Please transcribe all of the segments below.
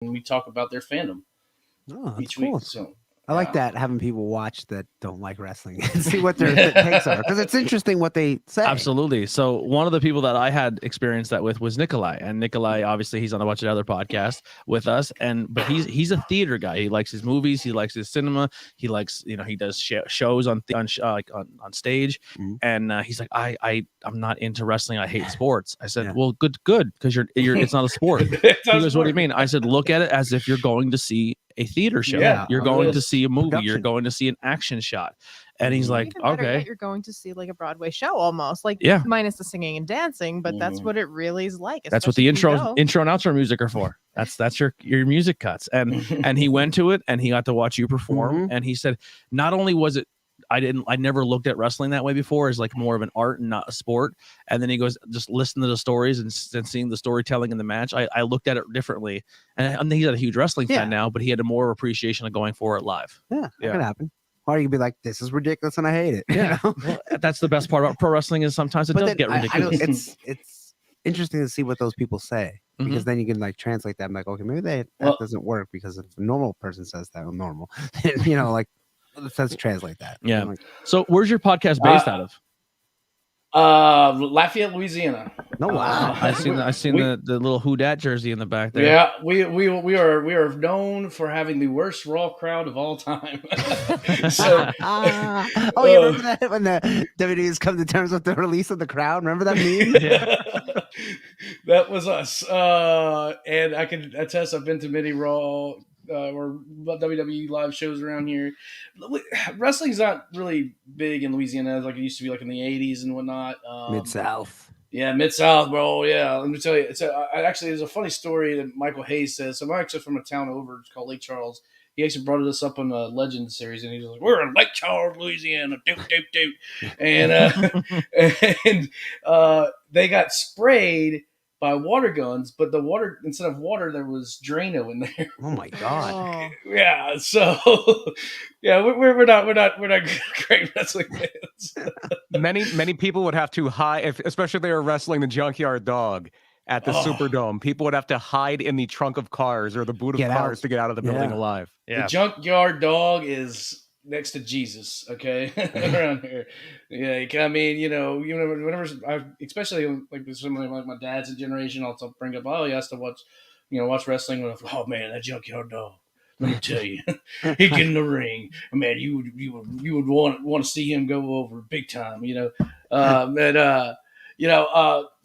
and we talk about their fandom each cool. week. So I like that, having people watch that don't like wrestling and see what their takes are, because it's interesting what they say. Absolutely. So one of the people that I had experienced that with was Nikolai, and Nikolai, obviously, he's on a bunch of other podcasts with us, but he's a theater guy. He likes his movies, he likes his cinema, he likes, he does shows on stage, and he's like, I'm not into wrestling. I hate sports. I said, well, good, because you're it's not a sport. He goes, what do you mean? I said, look at it as if you're going to see a theater show. Yeah, you're going to see a movie. Production. You're going to see an action shot. And he's like, Even better okay. yet, you're going to see like a Broadway show almost, like minus the singing and dancing, but that's what it really is like. That's what the intro and outro music are for. That's your music cuts. And he went to it and he got to watch you perform. And he said, not only was it, I never looked at wrestling that way before, as like more of an art and not a sport. And then he goes, just listen to the stories and seeing the storytelling in the match. I looked at it differently. And he's not a huge wrestling fan now, but he had a more appreciation of going for it live. Yeah, that can happen. Or you can be like, this is ridiculous and I hate it. Yeah. Well, that's the best part about pro wrestling, is sometimes it does get ridiculous. I know, it's interesting to see what those people say, because then you can like translate that and like, okay, maybe that doesn't work, because if a normal person says that, I'm normal. Like, let's translate that. Yeah. Like, so where's your podcast based out of? Lafayette, Louisiana. No, wow. I seen the little Who Dat jersey in the back there. Yeah, we are known for having the worst Raw crowd of all time. So, you remember that when the WWE's come to terms with the release of the crowd? Remember that meme? Yeah. That was us. And I can attest, I've been to many Raw or WWE live shows around here. Wrestling's not really big in Louisiana like it used to be, like in the 80s and whatnot. Mid-South. Yeah, Mid-South, bro. Yeah, let me tell you. There's a funny story that Michael Hayes says. So I'm actually from a town over, it's called Lake Charles. He actually brought us up on the Legend series, and he was like, we're in Lake Charles, Louisiana. Doot, doot, doot. And they got sprayed by water guns, but the water, instead of water, there was Drano in there. Oh my god! Yeah, so we're not great wrestling fans. Many people would have to hide, especially if they were wrestling the Junkyard Dog at the Superdome. People would have to hide in the trunk of cars or the boot of cars to get out of the building alive. Yeah. The Junkyard Dog is next to Jesus, okay, around here. Yeah, I mean, whenever especially like with somebody like my dad's generation, I'll bring up, he has to watch wrestling. Oh man, that Junkyard Dog. Let me tell you, he get in the ring, man. You would want to see him go over big time,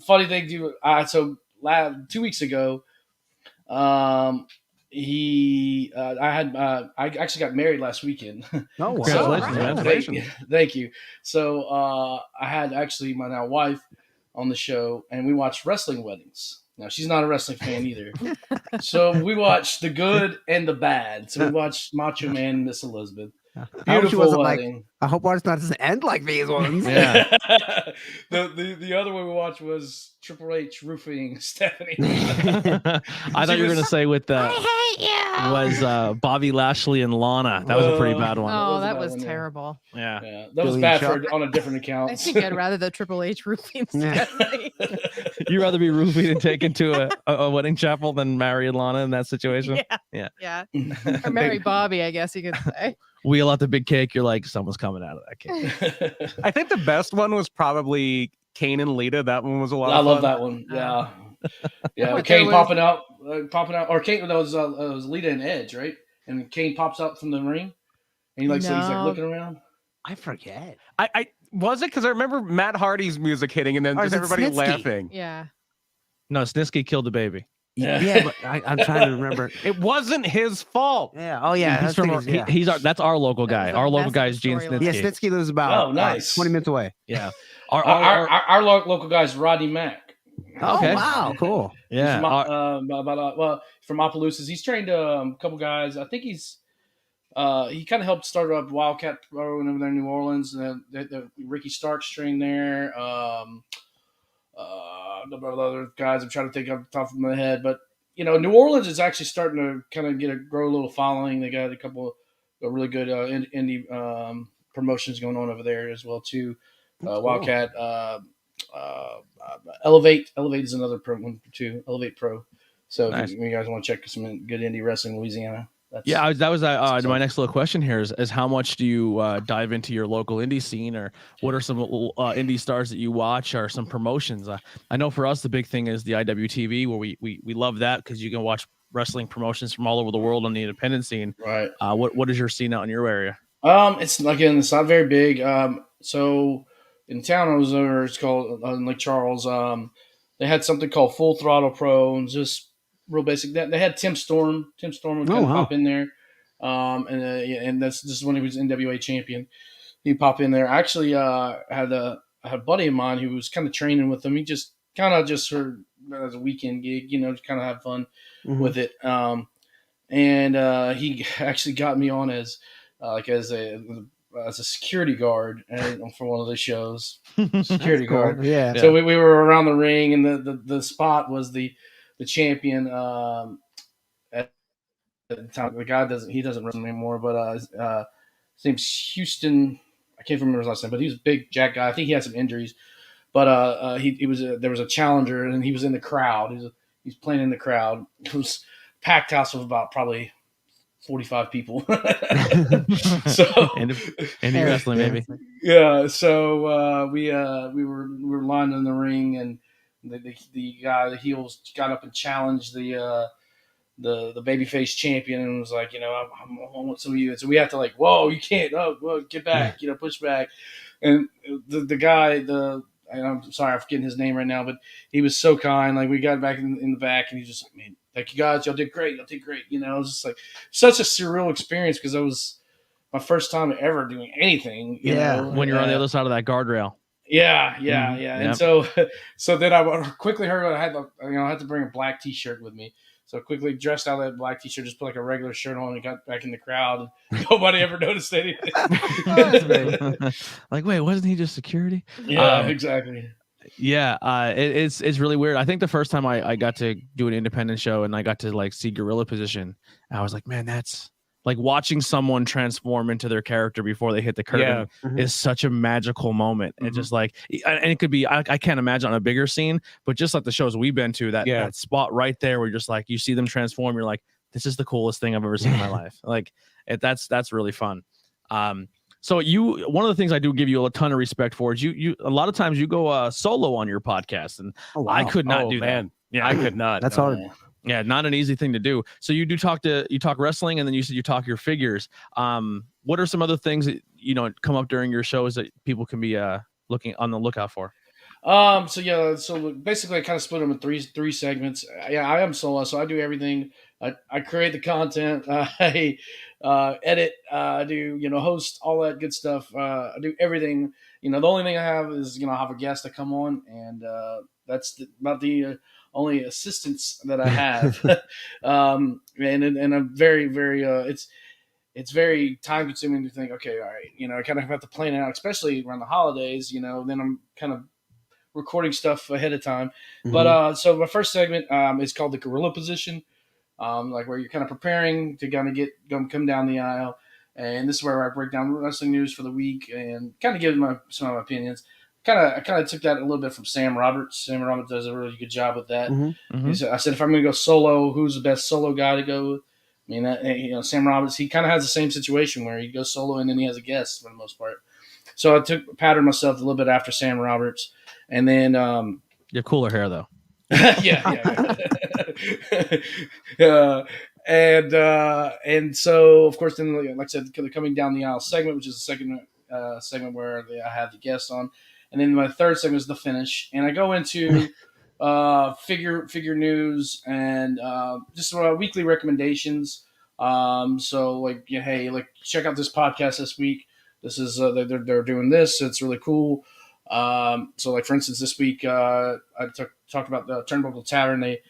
funny thing too. So 2 weeks ago, I actually got married last weekend. Oh, wow. Congratulations. Thank you. So I had actually my now wife on the show, and we watched wrestling weddings. Now, she's not a wrestling fan either. So we watched the good and the bad. So we watched Macho Man and Miss Elizabeth. Beautiful wedding. I hope ours doesn't end like these ones. Yeah. The other one we watched was Triple H roofing Stephanie. I thought you were going to say with I hate you was Bobby Lashley and Lana. That was a pretty bad one. Oh, that was terrible. Yeah. That was bad on a different account. I think I'd rather the Triple H roofing Stephanie. You'd rather be roofied and taken to a wedding chapel than marry Lana in that situation? Yeah. Or marry Bobby, I guess you could say. Wheel out the big cake. You're like, someone's coming out of that cake. I think the best one was probably Kane and Lita. That one was a lot of fun. I love that one. Yeah. Yeah. Kane popping out. Or Kane, that was Lita and Edge, right? And Kane pops up from the ring. And he's like looking around. I forget. I was it? Because I remember Matt Hardy's music hitting and then just everybody Snitsky? laughing. Yeah. No, Snitsky killed the baby. Yeah, but I'm trying to remember. It wasn't his fault. Yeah. Oh, yeah. That's our local guy. Our local guy is Gene Snitsky. Yeah, Snitsky lives about nice. 20 minutes away. Yeah. Our local guy is Rodney Mack. Okay. Oh, wow. Cool. Yeah. From Opelousas. He's trained a couple guys. I think he kind of helped start up Wildcat Pro over there in New Orleans. The Ricky Starks trained there. A number of other guys I'm trying to think off the top of my head, but New Orleans is actually starting to kind of grow a little following. They got a couple of really good indie promotions going on over there as well too. Wildcat, Elevate is another pro one too. Elevate Pro. So Nice. if you guys want to check some good indie wrestling in Louisiana. That was my next little question here is how much do you dive into your local indie scene, or what are some indie stars that you watch, or some promotions? I know for us the big thing is the IWTV, where we love that because you can watch wrestling promotions from all over the world on the independent scene. Right. What is your scene out in your area? It's not very big. So in town I was over, it's called in Lake Charles. They had something called Full Throttle Pro, and just real basic. They had Tim Storm. Tim Storm would kind of pop in there, and this is when he was NWA champion. He'd pop in there. I actually had a buddy of mine who was kind of training with him. He just heard as a weekend gig, to kind of have fun with it. And he actually got me on as a security guard for one of the shows. Security guard. Cool. Yeah. So we were around the ring, and the spot was the champion. At the time, the guy doesn't wrestle anymore, but his name's Houston. I can't remember his last name, but he was a big jack guy. I think he had some injuries, but there was a challenger, and he was in the crowd. He's playing in the crowd. It was a packed house of about probably 45 people. So indie wrestling, maybe. Yeah. So we were lined in the ring, and the guy, the heels, got up and challenged the babyface champion, and was like, I want some of you. And so we have to like, whoa, you can't. Oh, well, get back. Push back. And the guy, I'm sorry, I'm forgetting his name right now, but he was so kind. Like, we got back in the back, and he's just like, man, thank you guys. Y'all did great. It was just like such a surreal experience, because it was my first time ever doing anything. You know? When you're on the other side of that guardrail. Yeah. And so then I quickly heard I had to bring a black T-shirt with me. So I quickly dressed out of that black T-shirt, just put like a regular shirt on, and got back in the crowd. And nobody ever noticed anything. Like, wait, wasn't he just security? Yeah, exactly. Yeah, it's really weird. I think the first time I got to do an independent show and I got to like see Gorilla Position, I was like, man, that's like watching someone transform into their character before they hit the curtain is such a magical moment. And just like, and it could be, I can't imagine on a bigger scene, but just like the shows we've been to, that spot right there where you're just like, you see them transform, you're like, this is the coolest thing I've ever seen in my life. Like that's really fun. So one of the things I do give you a ton of respect for is you a lot of times you go solo on your podcast, and I could not do that. Yeah, I could not. That's hard. Yeah, not an easy thing to do. So you talk wrestling, and then you said you talk your figures. What are some other things that come up during your shows that people can be looking on the lookout for? So basically I kind of split them in three segments. Yeah, I am solo, so I do everything. I create the content. I edit. I do host, all that good stuff. I do everything. The only thing I have is I have a guest to come on, and that's about the only assistance that I have. And I'm very, very. It's very time consuming to think. Okay, all right. I kind of have to plan it out, especially around the holidays. Then I'm kind of recording stuff ahead of time. But so my first segment is called the Gorilla Position. Like where you're kind of preparing to kind of come down the aisle, and this is where I break down wrestling news for the week and kind of give some of my opinions. I kind of took that a little bit from Sam Roberts. Sam Roberts does a really good job with that. I said if I'm going to go solo, who's the best solo guy to go with? I mean, Sam Roberts, he kind of has the same situation where he goes solo and then he has a guest for the most part. So I patterned myself a little bit after Sam Roberts, and then you have cooler hair though. yeah. And so of course then, like I said, the coming down the aisle segment, which is the second segment where I have the guest on, and then my third segment is the finish, and I go into figure news and just weekly recommendations. So like, hey, like check out this podcast this week. This is they're doing this. It's really cool. So like for instance, this week I talked about the Turnbuckle Tavern. They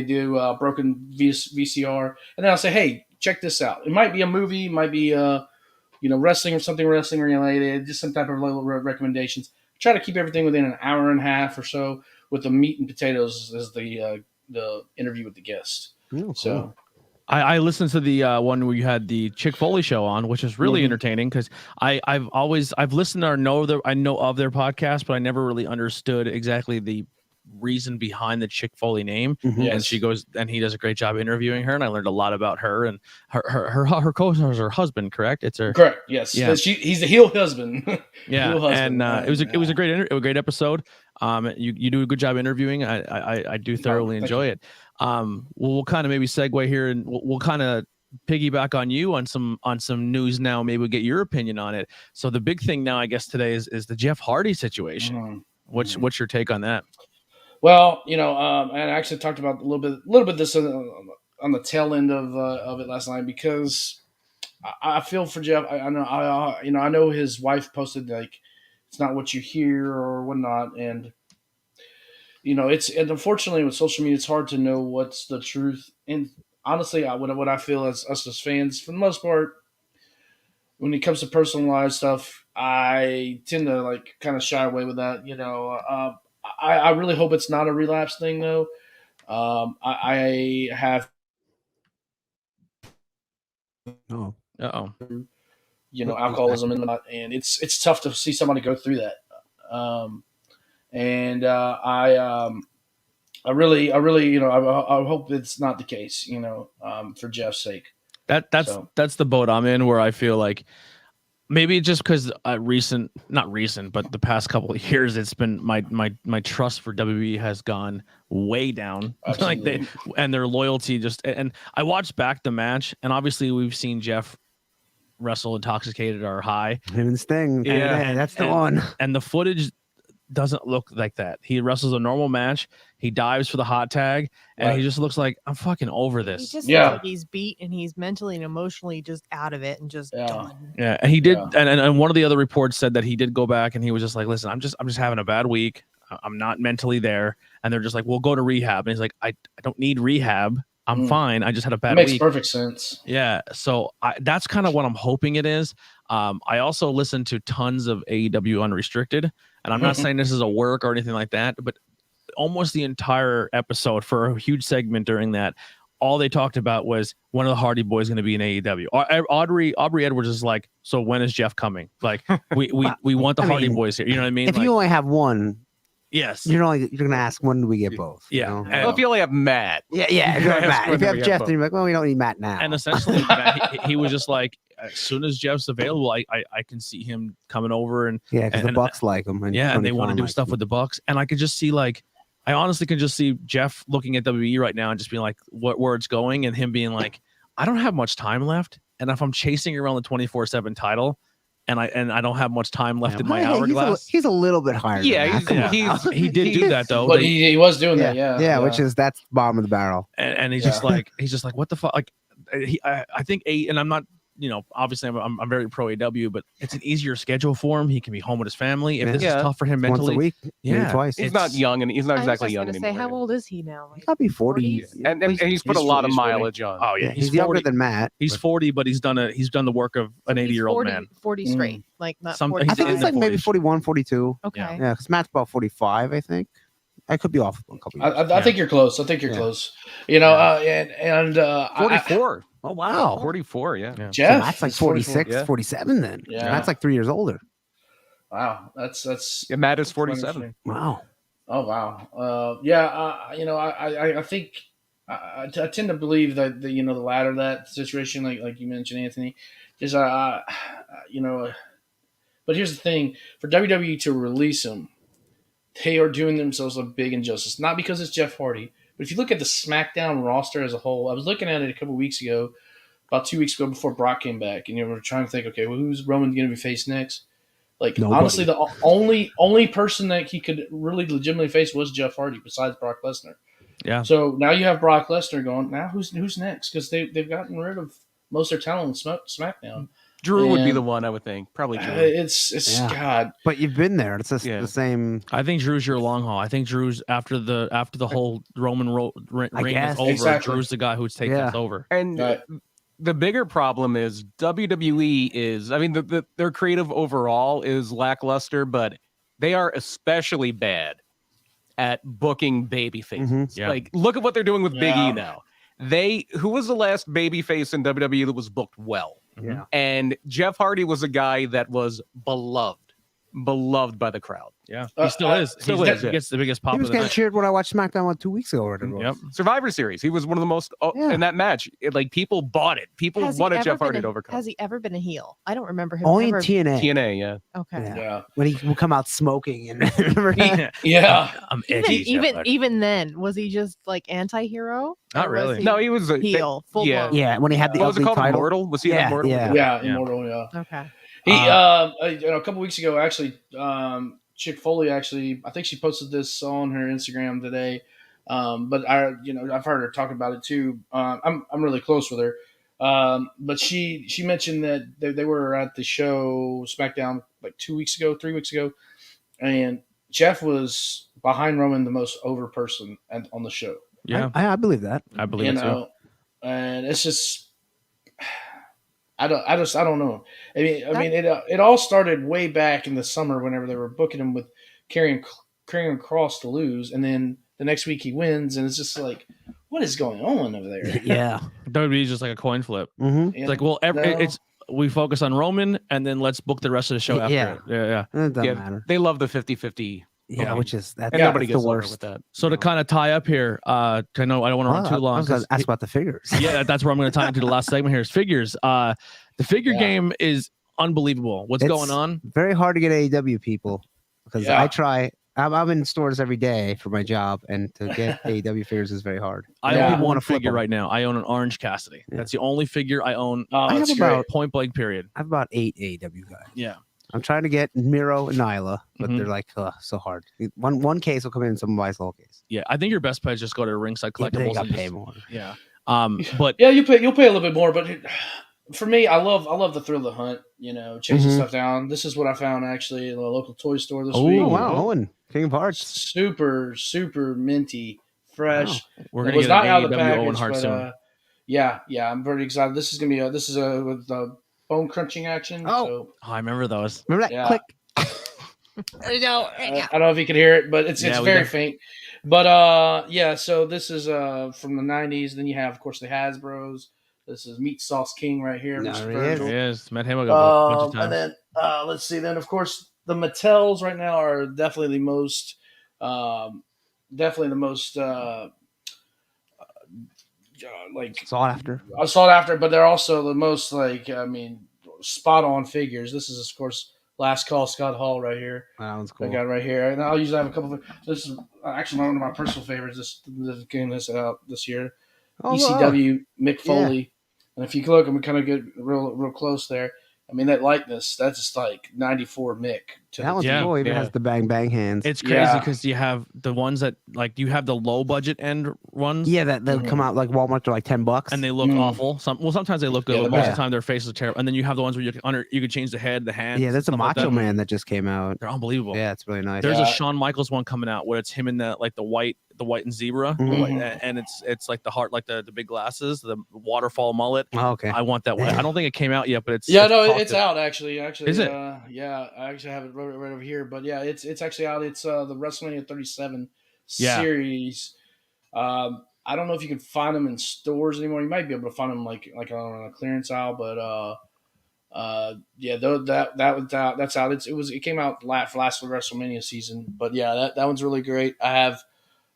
do broken VCR, and then I'll say, hey, check this out. It might be a movie, might be wrestling or something wrestling related, just some type of little recommendations. Try to keep everything within an hour and a half or so, with the meat and potatoes as the interview with the guest. Cool. So. I listened to the one where you had the Chick Foley show on, which is really entertaining because I've listened or I know of their podcast, but I never really understood exactly the reason behind the Chick Foley name. Mhm. And she goes, and he does a great job interviewing her, and I learned a lot about her and her co-star is her husband, correct? It's her correct. Yes. Yeah. He's the heel husband. Yeah. Heel husband. And it was a great episode. You do a good job interviewing. I do thoroughly enjoy it. We'll kind of maybe segue here, and we'll kind of piggyback on you on some news now. Maybe we'll get your opinion on it. So the big thing now, I guess, today is the Jeff Hardy situation. What's your take on that? Well, and I actually talked about a little bit this on the tail end of it last night, because I feel for Jeff. I know his wife posted like it's not what you hear or whatnot, and and unfortunately with social media, it's hard to know what's the truth. And honestly, what I feel as us as fans, for the most part, when it comes to personal life stuff, I tend to like kind of shy away with that. I really hope it's not a relapse thing, though. I have, alcoholism and whatnot, and it's tough to see somebody go through that. I really, I hope it's not the case. For Jeff's sake. That's the boat I'm in, where I feel like maybe just because not recent, but the past couple of years, it's been my trust for WWE has gone way down. Like and their loyalty just. And I watched back the match, and obviously we've seen Jeff wrestle intoxicated or high. Him and Sting. Yeah, that's the one. And the footage doesn't look like that. He wrestles a normal match. He dives for the hot tag, and he just looks like, I'm fucking over this. He just looks like he's beat, and he's mentally and emotionally just out of it and just done. Yeah, and he did. Yeah. And one of the other reports said that he did go back, and he was just like, listen, I'm just having a bad week. I'm not mentally there. And they're just like, we'll go to rehab. And he's like, I don't need rehab. I'm fine. I just had a bad week. Makes perfect sense. Yeah. So that's kind of what I'm hoping it is. I also listen to tons of AEW Unrestricted, and I'm not saying this is a work or anything like that, but almost the entire episode, for a huge segment during that, all they talked about was one of the Hardy Boys going to be in AEW. Aubrey Edwards is like, so when is Jeff coming? Like, we want the Hardy Boys here. You know what I mean? If you only have one, yes, you're gonna ask, when do we get both? Yeah. Well, if you only have Matt, If you have Matt, if you have Jeff, then you're like, well, we don't need Matt now. And essentially, he was just like, as soon as Jeff's available, I can see him coming over, and because the Bucks like him, and they want to do stuff with the Bucks, and I could just see I honestly can just see Jeff looking at WWE right now and just being like, where it's going, and him being like, I don't have much time left, and if I'm chasing around the 24/7 title, and I don't have much time left in my hourglass. He's a little bit higher. He did do that though, but he was doing that. Which is that's bottom of the barrel. And he's just like what the fuck? Like I think and I'm not. Obviously I'm very pro AW, but it's an easier schedule for him. He can be home with his family. If this is tough for him mentally, once a week, maybe twice. He's not young, and he's not exactly young anymore. How old is he now? He's got to be 40, and he's put a lot of mileage on. Oh yeah, he's younger than Matt. He's 40, but he's done the work of an 80-year-old man. 40 straight, like not 40. I think it's like maybe 41, 42. Okay, yeah, because Matt's about 45, I think. I could be off a couple years. I think you're close. I think you're close. 44. Oh wow, 44. Yeah. Jeff, so that's like 46, 47. Then that's like 3 years older. Wow, that's Matt is 47. Wow. Oh wow. I think I tend to believe that the latter of that situation, like you mentioned, Anthony, is but here's the thing: for WWE to release him, they are doing themselves a big injustice. Not because it's Jeff Hardy, but if you look at the SmackDown roster as a whole, I was looking at it a couple weeks ago, about 2 weeks ago, before Brock came back, and we're trying to think, okay, well, who's Roman going to be faced next? Like, nobody. Honestly, the only person that he could really legitimately face was Jeff Hardy, besides Brock Lesnar. Yeah. So now you have Brock Lesnar going. Now who's next? Because they've gotten rid of most of their talent on SmackDown. Drew would be the one, I would think. Probably Drew. It's God. But you've been there. It's the same. I think Drew's your long haul. I think Drew's after the whole Roman reign is over. Exactly. Drew's the guy who's taking us over. And the bigger problem is WWE is. I mean, their creative overall is lackluster, but they are especially bad at booking baby faces. Mm-hmm. Yeah. Like, look at what they're doing with Big E now. Who was the last baby face in WWE that was booked well? Yeah. And Jeff Hardy was a guy that was beloved. beloved by the crowd. Yeah, he still is. Still He is, yeah. gets the biggest pop He was of the getting night. cheered when I watched SmackDown 2 weeks ago. Or whatever it was. Yep. Survivor Series. He was one of the most Yeah. in that match. Like people bought it. People wanted Jeff Hardy to overcome. Has he ever been a heel? I don't remember him. Only in ever... TNA. TNA, yeah. Okay. Yeah. When he would come out smoking and remember Yeah. I'm edgy. Even then, was he just like anti-hero? Not Or was really. he No, he was a heel. Full yeah. blown? yeah, when he had the What was it ugly called? title. Immortal? Was he Immortal? Yeah, Immortal, yeah. Okay. He a couple weeks ago actually Chick Foley actually, I think she posted this on her Instagram today. But I've heard her talk about it too. I'm really close with her. But she mentioned that they were at the show SmackDown like 3 weeks ago, and Jeff was behind Roman the most over person on the show. Yeah, I believe that. I believe it too. And it's just I don't know. I mean, it all started way back in the summer whenever they were booking him with carrying Cross to lose, and then the next week he wins, and it's just like, what is going on over there? Yeah. WWE's just like a coin flip. Mm-hmm. It's like, well, we focus on Roman, and then let's book the rest of the show after Yeah. it. Yeah. It doesn't matter. They love the 50-50. Yeah, which is And nobody the gets over worst. with that. So to kind of tie up here, I know I don't want to run too long. I was gonna ask about the figures. Yeah, that's where I'm going to tie into the last segment here is figures. The figure game is unbelievable. What's going on? Very hard to get AEW people because I try. I'm in stores every day for my job, and to get AEW figures is very hard. I own people one to flip figure them. right now. I own an Orange Cassidy. Yeah. That's the only figure I own. I have about point blank period. I have about 8 AEW guys. Yeah. I'm trying to get Miro and Nyla, but they're like so hard. One case will come in, and someone buys the whole case. Yeah, I think your best bet is just go to Ringside Yeah, Collectibles. they got and pay just- more. Yeah. But yeah, you'll pay a little bit more, but for me, I love the thrill of the hunt. Chasing stuff down. This is what I found actually in a local toy store this week. Oh wow, Owen, King of Hearts, super minty, fresh. Wow. we're It gonna was get not an out of the AEW Owen package, Hart but soon. yeah, I'm very excited. This is gonna be with the bone crunching action. Oh. So, I remember those. remember that Yeah. click? I don't know if you can hear it, but it's Yeah, we very do. faint. But so this is from the 90s. Then you have, of course, the Hasbros. This is Meat Sauce King right here. No, Mr. he Virgil. It is. Met him a bunch of times. And then let's see. Then of course the Mattels right now are definitely the most, like Sought after. sought after. But they're also the most spot on figures. This is of course Last Call Scott Hall right here. That one's I cool. got right here, and I'll usually have a couple of. This is actually one of my personal favorites. This getting this out this year. Oh, wow. ECW Mick Foley, and if you look, I'm kind of get real close there. I mean that likeness. That's just like '94 Mick. That one's Yeah, cool. Even yeah. has the bang hands. It's crazy Yeah. because you have the ones that like you have the low budget end ones. yeah, that come out like Walmart for like $10, And they look awful. Sometimes they look good, Yeah, but they're most of bad. the time their faces are terrible. And then you have the ones where you can change the head, the hands. yeah, there's a stuff like Macho that. Man that just came out. They're unbelievable. Yeah, it's really nice. There's Yeah. a Shawn Michaels one coming out where it's him in the white and zebra, Mhm. and it's like the heart, like the big glasses, the waterfall mullet. Oh, okay. I want that one. I don't think it came out yet, but it's It's out actually. Is it? Yeah, I actually have it right over here. But yeah, it's actually out. It's the WrestleMania 37 Yeah. series. I don't know if you can find them in stores anymore. You might be able to find them like on a clearance aisle, but that one's out. That's out. It came out last WrestleMania season. But yeah, that one's really great. I have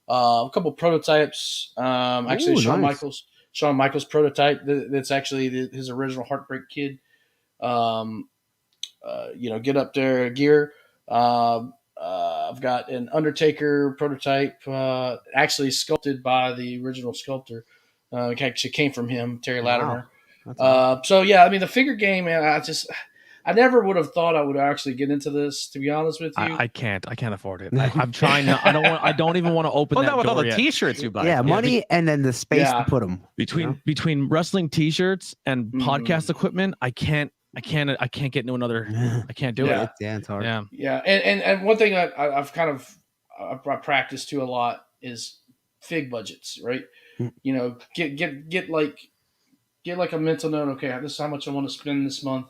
a couple prototypes. Actually, Ooh, Shawn nice. Michaels prototype. That's actually his original Heartbreak Kid. Get up there gear. I've got an Undertaker prototype, actually sculpted by the original sculptor. It actually came from him, Terry Latimer. That's awesome. So yeah, I mean the figure game, man. I never would have thought I would actually get into this. To be honest with you, I can't afford it. I'm trying. I don't even want to open Well, that not with all door the yet. T-shirts you buy. Yeah, money and then the space Yeah. to put them. Between wrestling T-shirts and Mhm. podcast equipment, I can't get into another. I can't do Yeah. it. Yeah, it's hard. Yeah. yeah. And one thing I've kind of I practiced too a lot is fig budgets, right? Mm. Get like a mental note. Okay, this is how much I want to spend this month,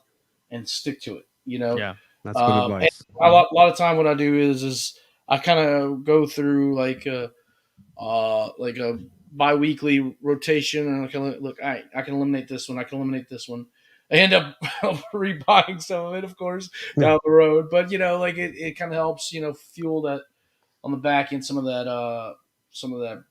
and stick to it. Yeah. That's good advice. A lot of time, what I do is I kind of go through like a bi-weekly rotation, and I can look. All right, I can eliminate this one. I can eliminate this one. I end up rebuying some of it, of course, down the road. But like it kind of helps, fuel that on the back end, some of that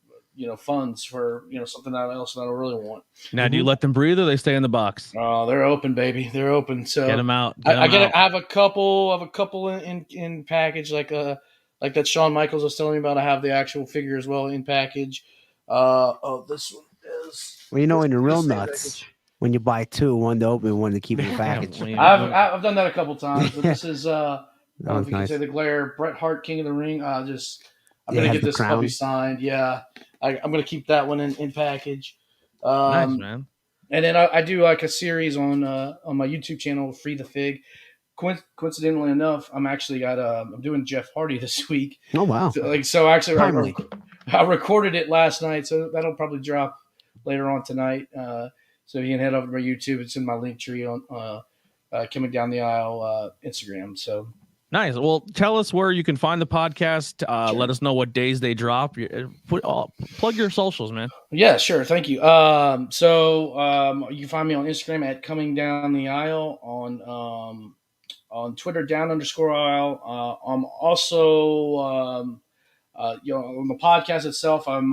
funds for something else that I really want. Now, do you let them breathe or they stay in the box? Oh, they're open, baby. They're open. So get them out. I have a couple in package, like that Shawn Michaels was telling me about. I have the actual figure as well in package. This one is. Well, when you're real nuts, when you buy two, one to open, one to keep in the package. I've done that a couple times, but this is I don't know if you nice. can say the Glare Bret Hart King of the Ring. I'm gonna get this puppy signed. Yeah, I'm gonna keep that one in package. Nice, man. And then I do like a series on my YouTube channel, Free the Fig. Coincidentally enough, I'm doing Jeff Hardy this week. Oh wow! So actually, I recorded it last night, so that'll probably drop later on tonight. So you can head over to my YouTube. It's in my link tree on Coming Down the Aisle Instagram. So nice. Well, tell us where you can find the podcast. Sure. Let us know what days they drop. Plug your socials, man. Yeah, sure. Thank you. So you can find me on Instagram at Coming Down the Aisle, on Twitter _aisle. I'm also on the podcast itself. I'm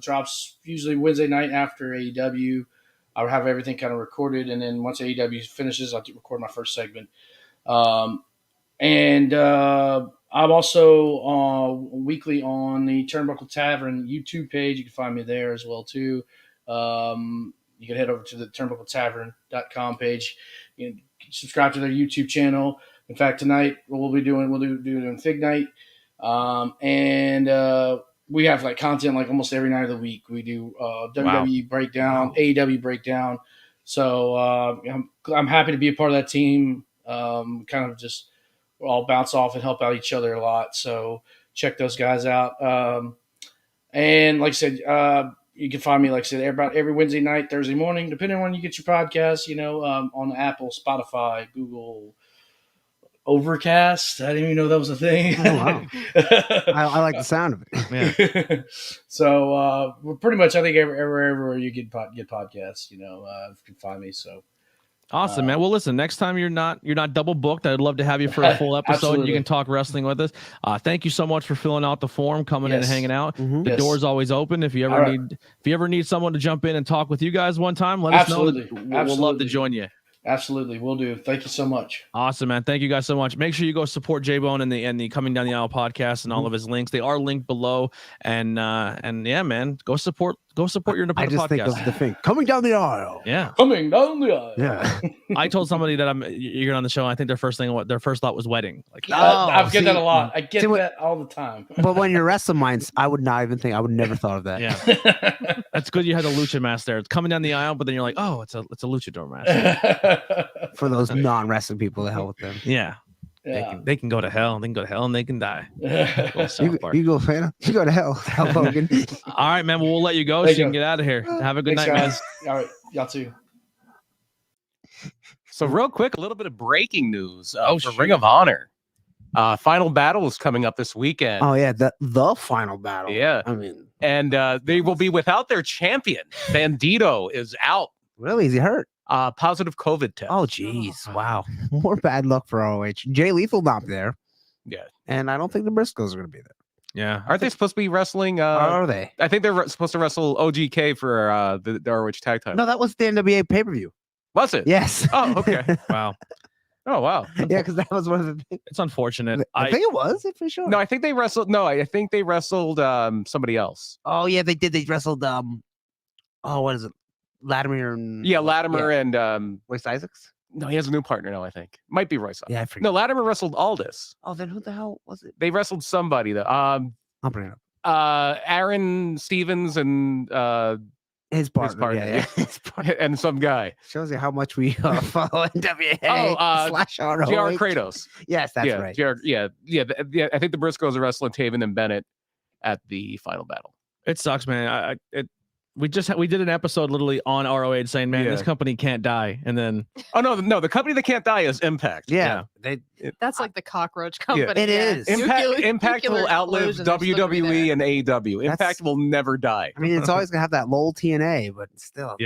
drops usually Wednesday night after AEW. I have everything kind of recorded, and then once AEW finishes, I'll record my first segment. And I'm also weekly on the Turnbuckle Tavern YouTube page. You can find me there as well too. You can head over to the turnbuckletavern.com page. You can subscribe to their YouTube channel. In fact, tonight we'll do Fig Night, and we have like content like almost every night of the week. We do WWE breakdown, AEW breakdown. So I'm happy to be a part of that team. Kind of just all bounce off and help out each other a lot. So check those guys out. And like I said, you can find me, like I said, about every Wednesday night, Thursday morning, depending on when you get your podcast, on Apple, Spotify, Google, Overcast. I didn't even know that was a thing. Oh, wow. I like the sound of it. Yeah. So we're pretty much, I think, everywhere you get podcasts, you can find me. So awesome, man. Well, listen, next time you're not double booked, I'd love to have you for a full episode. Absolutely. You can talk wrestling with us. Thank you so much for filling out the form, coming in and hanging out. Mm-hmm. The door's always open. If you ever need someone to jump in and talk with you guys one time, let us know. We'll love to join you. Absolutely, we'll do. Thank you so much. Awesome, man. Thank you guys so much. Make sure you go support J-Bone and the Coming Down the Aisle podcast and all of his links. They are linked below. And yeah, man, go support your independent podcast. I just think of the thing coming down the aisle. Yeah, coming down the aisle. Yeah. I told somebody that you're on the show. And I think their first thought was wedding. Like, I get that a lot. I get that all the time. But when you're wrestling minds, I would never thought of that. Yeah, that's good. You had the lucha mask there. It's coming down the aisle, but then you're like, oh, it's a luchador mask. For those non-wrestling people, the hell with them. Yeah. They can go to hell. They can go to hell and they can die. You go to hell, Hogan. All right, man. Well, we'll let you go so you can get out of here. Have a good night, guys. All right, y'all too. So real quick, a little bit of breaking news for Ring of Honor. Final Battle is coming up this weekend. Oh yeah, the Final Battle. Yeah, I mean, and they will be without their champion. Bandito is out. Really? Is he hurt? Positive COVID test. Oh, geez. Wow. More bad luck for ROH. Jay Lethal not there. Yeah. And I don't think the Briscoes are going to be there. Yeah. Aren't they supposed to be wrestling? Are they? I think they're supposed to wrestle OGK for the ROH tag title. No, that was the NWA pay-per-view. Was it? Yes. Oh, okay. Wow. Oh, wow. Yeah, because that was one of the things. It's unfortunate. I think it was, for sure. No, I think they wrestled. No, I think they wrestled somebody else. Oh, yeah, they did. They wrestled, what is it? Latimer and Latimer and Royce Isaacs. No, he has a new partner now. I think might be Royce. Yeah, I forget. No, Latimer wrestled Aldis. Oh, then who the hell was it? They wrestled somebody though. I'll bring it up. Aaron Stevens and his partner. Yeah. His partner. And some guy. Shows you how much we follow NWA. /ROH. JR Kratos. Yes, that's right. Yeah. I think the Briscoes are wrestling Taven and Bennett at the Final Battle. It sucks, man. We did an episode literally on ROH saying, man, this company can't die. And then no, the company that can't die is Impact. Yeah. That's like the cockroach company. It is. Impact will outlive WWE and AEW. Impact will never die. I mean, it's always gonna have that LOL TNA, but still,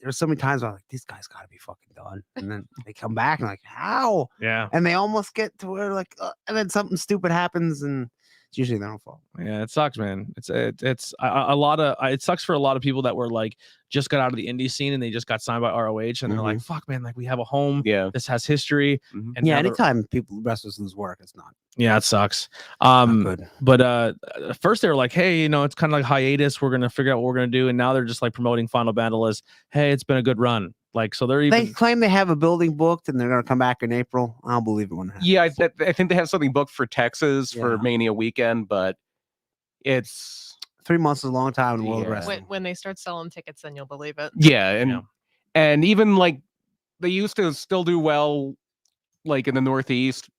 there's so many times where I'm like, these guys got to be fucking done, and then they come back and like, how? Yeah. And they almost get to where like, and then something stupid happens, and it's usually their own fault. Yeah, it sucks, man. It's a lot of it sucks for a lot of people that were like just got out of the indie scene and they just got signed by ROH and they're like, fuck, man, like we have a home. Yeah, this has history. And yeah, anytime wrestlers lose work, it's not. Yeah, it sucks. Not good. But first they were like, hey, it's kind of like hiatus. We're gonna figure out what we're gonna do, and now they're just like promoting Final Battle as, hey, it's been a good run. Like, so they claim they have a building booked and they're going to come back in April. I don't believe it when it happens. Yeah, I think they have something booked for Texas for Mania weekend, but it's 3 months is a long time in world wrestling. When they start selling tickets, then you'll believe it. Yeah, and even like they used to still do well, like in the Northeast.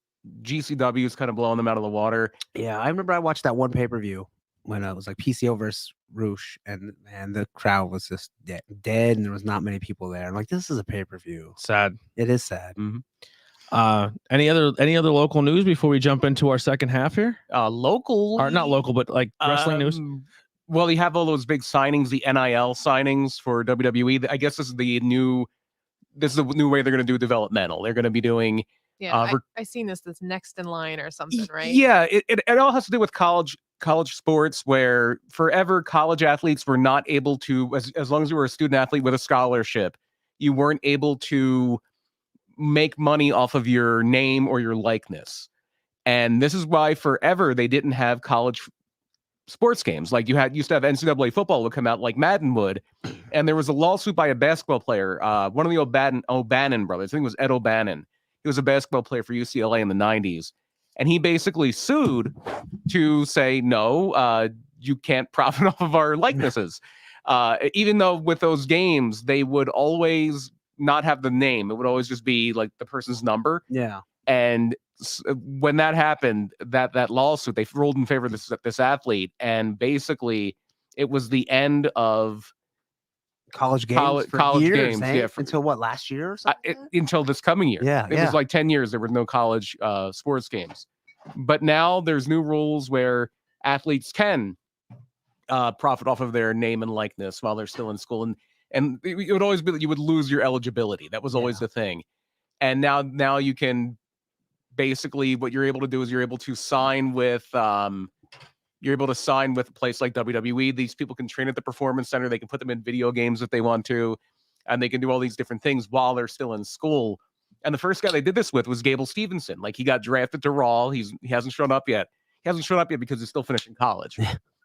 GCW is kind of blowing them out of the water. Yeah, I remember I watched that one pay-per-view when it was like PCO versus Roosh, and the crowd was just dead, and there was not many people there. I'm like, this is a pay-per-view. Sad. It is sad. Any other local news before we jump into our second half here? Local, or not local, but like wrestling news. Well, you have all those big signings, the NIL signings for WWE. I guess this is the new way they're going to do developmental. They're going to be doing. Yeah, I seen this next in line or something, right? Yeah, it all has to do with college sports, where forever college athletes were not able to, as long as you were a student athlete with a scholarship, you weren't able to make money off of your name or your likeness. And this is why forever they didn't have college sports games. Like used to have NCAA football would come out like Madden would. And there was a lawsuit by a basketball player, one of the O'Bannon brothers. I think it was Ed O'Bannon. He was a basketball player for UCLA in the 90s. And he basically sued to say, no, you can't profit off of our likenesses. Even though with those games, they would always not have the name. It would always just be like the person's number. Yeah. And when that happened, that lawsuit, they ruled in favor of this athlete. And basically, it was the end of college games college years, games, eh? Until what, last year or something? Until this coming year. Yeah, it was like 10 years there were no college sports games. But now there's new rules where athletes can profit off of their name and likeness while they're still in school, and it would always be that you would lose your eligibility. That was always the thing. And now you can basically, what you're able to do is you're able to sign with a place like WWE. These people can train at the Performance Center. They can put them in video games if they want to, and they can do all these different things while they're still in school. And the first guy they did this with was Gable Stevenson. Like, he got drafted to Raw. He hasn't shown up yet. He hasn't shown up yet because he's still finishing college.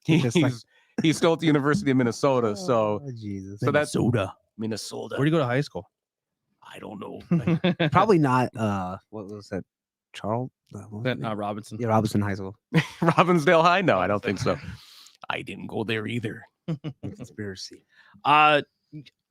He's still at the University of Minnesota. So, Jesus. So that's Minnesota. Where'd you go to high school? I don't know. Probably not. What was that? Charles? Robinson. Yeah, Robinson High School. Robbinsdale High? No, I don't think so. I didn't go there either. Conspiracy. I'm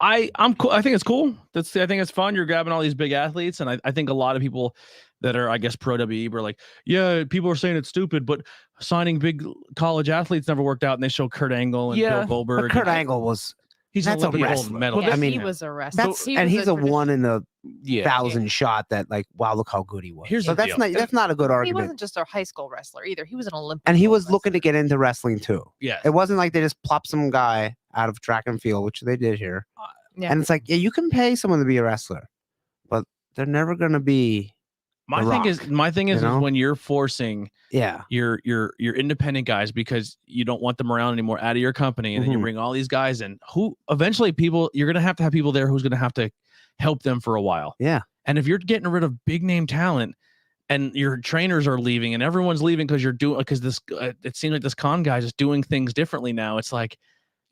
cool. I think it's cool. I think it's fun. You're grabbing all these big athletes, and I think a lot of people that are, I guess, pro WWE were like, yeah, people are saying it's stupid, but signing big college athletes never worked out, and they show Kurt Angle and Bill Goldberg. But Kurt Angle was. That's a wrestler. Medal. Well, he was a wrestler. He's a 1 in a 1,000 shot that, like, wow, look how good he was. That's not a good argument. He wasn't just a high school wrestler either. He was an Olympic. And he was looking to get into wrestling too. Yeah. It wasn't like they just plopped some guy out of track and field, which they did here. And it's like, yeah, you can pay someone to be a wrestler, but they're never going to be. My thing is when you're forcing your independent guys because you don't want them around anymore out of your company, and then you bring all these guys in who eventually you're going to have people there who's going to have to help them for a while. Yeah. And if you're getting rid of big name talent and your trainers are leaving and everyone's leaving because this it seems like this con guy is doing things differently now. It's like,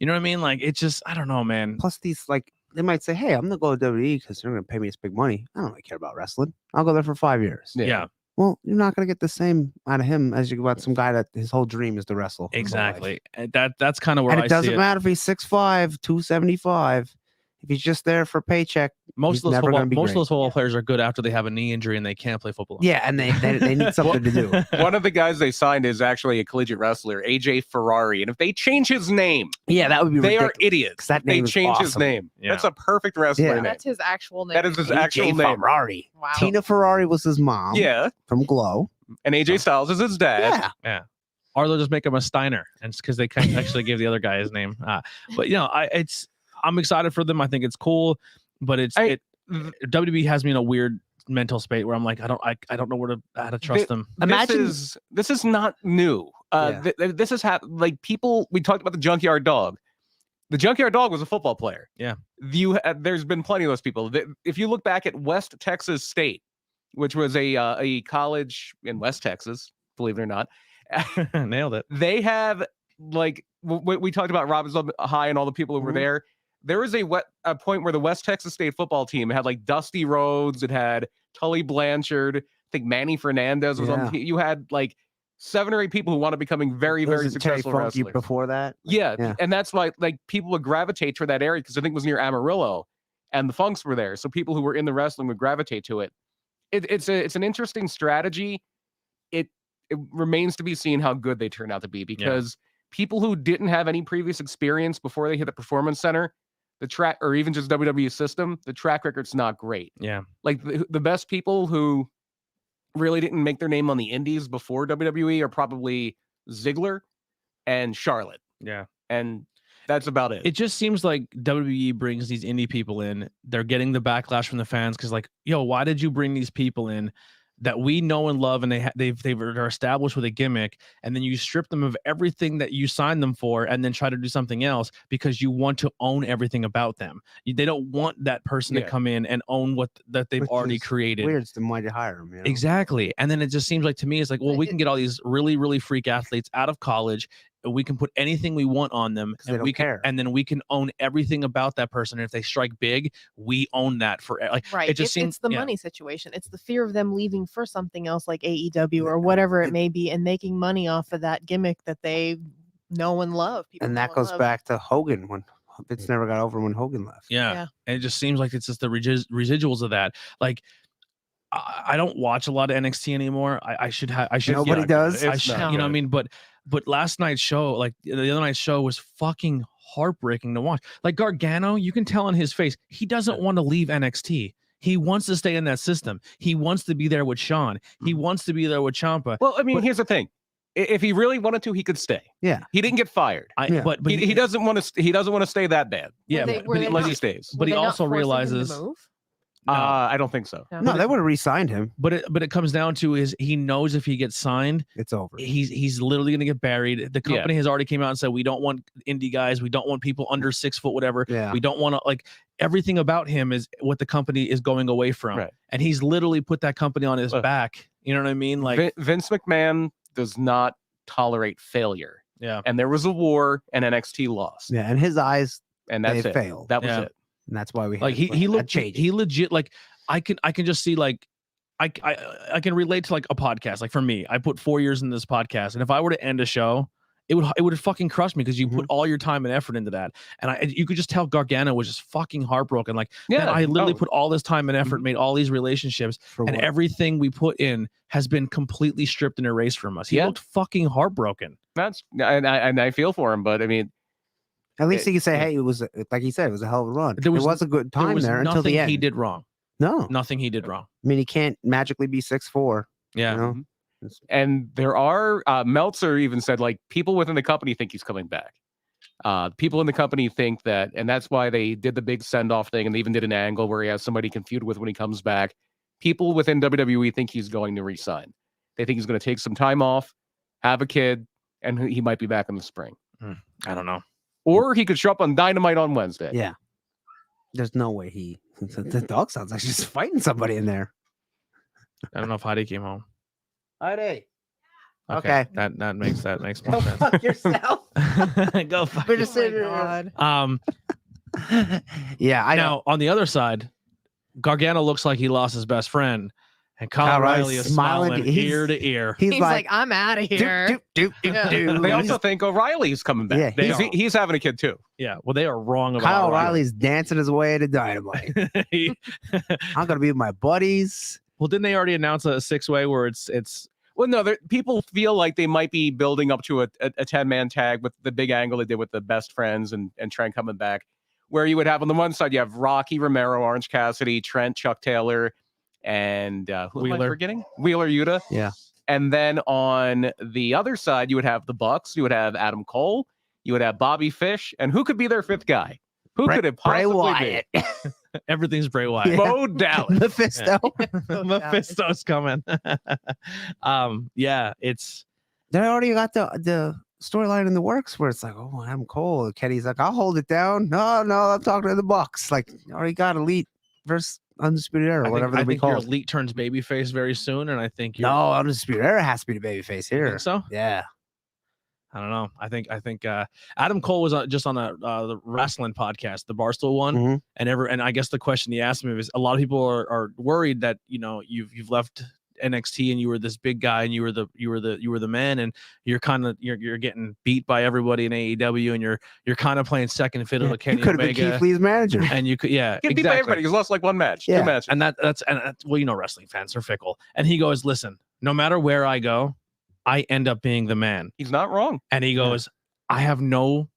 you know what I mean? Like, it's just, I don't know, man. Plus these, like, they might say, hey, I'm going to go to WWE because they're going to pay me this big money. I don't really care about wrestling. I'll go there for 5 years. Yeah. Well, you're not going to get the same out of him as you get some guy that his whole dream is to wrestle. Exactly. That's kind of where I see it. And it doesn't matter if he's 6'5", 275. If he's just there for a paycheck, most of those football players are good after they have a knee injury and they can't play football. Yeah, and they need something to do. One of the guys they signed is actually a collegiate wrestler, AJ Ferrari. And if they change his name, that would be ridiculous. They are idiots. That name they change his name. Yeah. That's a perfect wrestler name. That's his actual name. That is his actual name. Ferrari. Wow. Tina Ferrari was his mom. Yeah. From Glow. And AJ Styles is his dad. Yeah. Or they'll just make him a Steiner, and because they can't actually give the other guy his name. But I'm excited for them. I think it's cool, but WWE has me in a weird mental state where I'm like, I don't know how to trust them. Imagine this is not new. This is like people. We talked about the Junkyard Dog. The Junkyard Dog was a football player. Yeah. There's been plenty of those people. If you look back at West Texas State, which was a college in West Texas, believe it or not, nailed it. They have like we talked about Robinson High and all the people who were there. There was a point where the West Texas State football team had like Dusty Rhodes, it had Tully Blanchard, I think Manny Fernandez was on. You had like 7 or 8 people who wound up becoming very, very successful wrestlers. Before that, yeah, and that's why like people would gravitate toward that area because I think it was near Amarillo, and the Funks were there, so people who were in the wrestling would gravitate to it. It's an interesting strategy. It remains to be seen how good they turn out to be because people who didn't have any previous experience before they hit the Performance Center, the track, or even just WWE system, the track record's not great. Yeah, like the best people who really didn't make their name on the indies before WWE are probably Ziggler and Charlotte. Yeah. And that's about it. It just seems like WWE brings these indie people in. They're getting the backlash from the fans because like, yo, why did you bring these people in that we know and love and they're established with a gimmick, and then you strip them of everything that you signed them for and then try to do something else because you want to own everything about them. They don't want that person to come in and own that they've already created. Weird, then why'd you hire them? You know? Exactly. And then it just seems like to me, it's like, well, we can get all these really, really freak athletes out of college. We can put anything we want on them, and we can, and then we can own everything about that person. And if they strike big, we own that for like. Right. It just seems it's the money situation. It's the fear of them leaving for something else like AEW or whatever it may be, and making money off of that gimmick that they know and love. And that goes back to Hogan when Vince never got over when Hogan left. Yeah. And it just seems like it's just the residuals of that. Like, I don't watch a lot of NXT anymore. I should have. Nobody does. I should, you know what I mean? But last night's show, like the other night's show, was fucking heartbreaking to watch. Like Gargano, you can tell on his face, he doesn't want to leave NXT. He wants to stay in that system. He wants to be there with Shawn. He wants to be there with Ciampa. Well, I mean, here's the thing. If he really wanted to, he could stay. Yeah. He didn't get fired. But he doesn't want to. He doesn't want to stay that bad. Yeah, but he stays. But he also realizes. No. I don't think so. No, they would have re-signed him. But it comes down to is he knows if he gets signed, it's over. He's literally going to get buried. The company has already came out and said we don't want indie guys, we don't want people under 6 foot, whatever. Yeah. We don't want to like everything about him is what the company is going away from, and he's literally put that company on his back. You know what I mean? Like Vince McMahon does not tolerate failure. Yeah, and there was a war, and NXT lost. Yeah, and his eyes, and that's it. Failed. That was it. And that's why we like he legit like I can just see like I can relate to like a podcast. Like for me, I put 4 years in this podcast, and if I were to end a show, it would fucking crush me because you put all your time and effort into that, and you could just tell Gargano was just fucking heartbroken. Like, man, I literally put all this time and effort, made all these relationships, and everything we put in has been completely stripped and erased from us. He looked fucking heartbroken. And I feel for him, but I mean. At least he can say, "Hey, it was like he said, it was a hell of a run. It was a good time there until the end." He did wrong. No, nothing he did wrong. I mean, he can't magically be 6'4". Yeah, you know? And there are Meltzer even said like people within the company think he's coming back. People in the company think that, and that's why they did the big send off thing, and they even did an angle where he has somebody he can feud with when he comes back. People within WWE think he's going to resign. They think he's going to take some time off, have a kid, and he might be back in the spring. I don't know. Or he could show up on Dynamite on Wednesday. Yeah. There's no way the dog sounds like she's fighting somebody in there. I don't know if Heidi came home. Heidi. Okay. That makes more sense. Fuck yourself. Go fuck We're just sitting Yeah, I know. On the other side, Gargano looks like he lost his best friend. And Kyle O'Reilly is smiling ear to ear. He's like, I'm out of here. They also think O'Reilly's coming back. Yeah, he's having a kid too. Yeah, well, they are wrong about Kyle O'Reilly's dancing his way to Dynamite. I'm gonna be with my buddies. Well, didn't they already announce a 6-way where it's? Well, no, people feel like they might be building up to a 10-man tag with the big angle they did with the best friends and Trent coming back, where you would have on the one side you have Rocky Romero, Orange Cassidy, Trent, Chuck Taylor, and who am I forgetting? Wheeler Yuta. Yeah. And then on the other side, you would have the Bucks. You would have Adam Cole. You would have Bobby Fish. And who could be their 5th guy? Who could it Bray possibly Wyatt. be? Everything's Bray Wyatt. Yeah. Mo Dallas. Mephisto. Mephisto's coming. Yeah, it's They already got the storyline in the works where it's like, oh, I'm Cole. Kenny's like, I'll hold it down. No, I'm talking to the Bucks. Like, already got Elite versus Undisputed Era, whatever I they'll be think your called. elite turns babyface very soon, and I think you're, No, Undisputed Era has to be the babyface you here. think so? Yeah. I don't know. I think Adam Cole was just on the wrestling podcast, the Barstool one, Mhm. and I guess the question he asked me was a lot of people are worried that you've left NXT and you were this big guy and you were the man and you're kind of you're getting beat by everybody in AEW and you're kind of playing second fiddle to Kenny You could have been Omega. Keith Lee's manager. And you could Get beat by everybody. He's lost like one match, Yeah. two matches. and that's well, wrestling fans are fickle. And he goes, listen, no matter where I go, I end up being the man. He's not wrong. And he goes, I know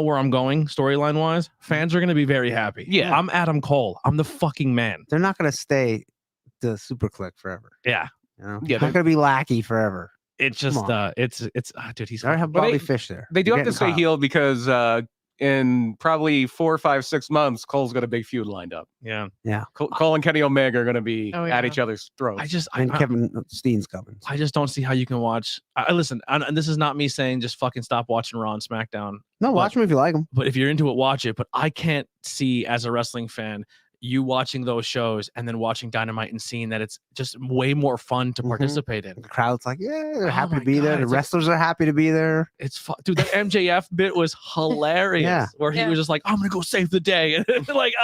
where I'm going storyline wise. Fans are going to be very happy. Yeah. I'm Adam Cole. I'm the fucking man. They're not going to stay the Super Click forever. Yeah. You know? Yeah, They're not going to be lackey forever. It's just, Come on. it's dude, he's They have But Bobby they- Fish there. They do They're have to getting stay Kyle. heel because in probably 4, 5, 6 months, Cole's got a big feud lined up. yeah. Cole and Kenny Omega are going to be Oh, at yeah. each other's throats. And Kevin Steen's coming. I just don't see how you can watch. I listen, and this is not me saying just fucking stop watching Raw and SmackDown. No, watch them if you like them. But if you're into it, watch it. But I can't see as a wrestling fan you watching those shows and then watching Dynamite and seeing that it's just way more fun to Mhm. participate in. The crowd's like, yeah, they're Oh happy my to be there. God, The it's a- wrestlers are happy to be there. It's fun. Dude, that MJF bit was hilarious. Yeah. Where he Yeah. was just like, I'm gonna go save the day. And like,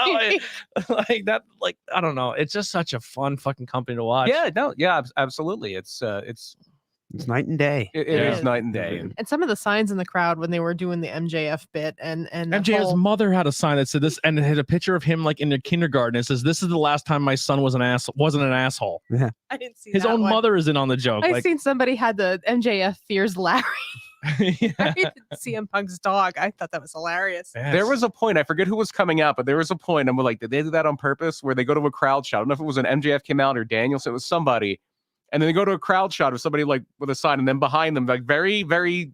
like that, like, I don't know. It's just such a fun fucking company to watch. Absolutely. It's It's night and day. it Yeah. is night and day. And And some of the signs in the crowd when they were doing the MJF bit and that MJF's whole- mother had a sign that said this, and it had a picture of him like in the kindergarten. It says, "This is the last time my son wasn't an asshole." I didn't see His that own one. mother is in on the joke. I Like, seen somebody had the MJF fears Larry. yeah. CM Punk's dog. I thought that was hilarious. there was a point, I forget who was coming out, but there was a point, and we're like, did they do that on purpose? Where they go to a crowd shot. I don't know if it was an MJF came out or Danielson, it was somebody. And then they go to a crowd shot of somebody like with a sign, and then behind them, like very, very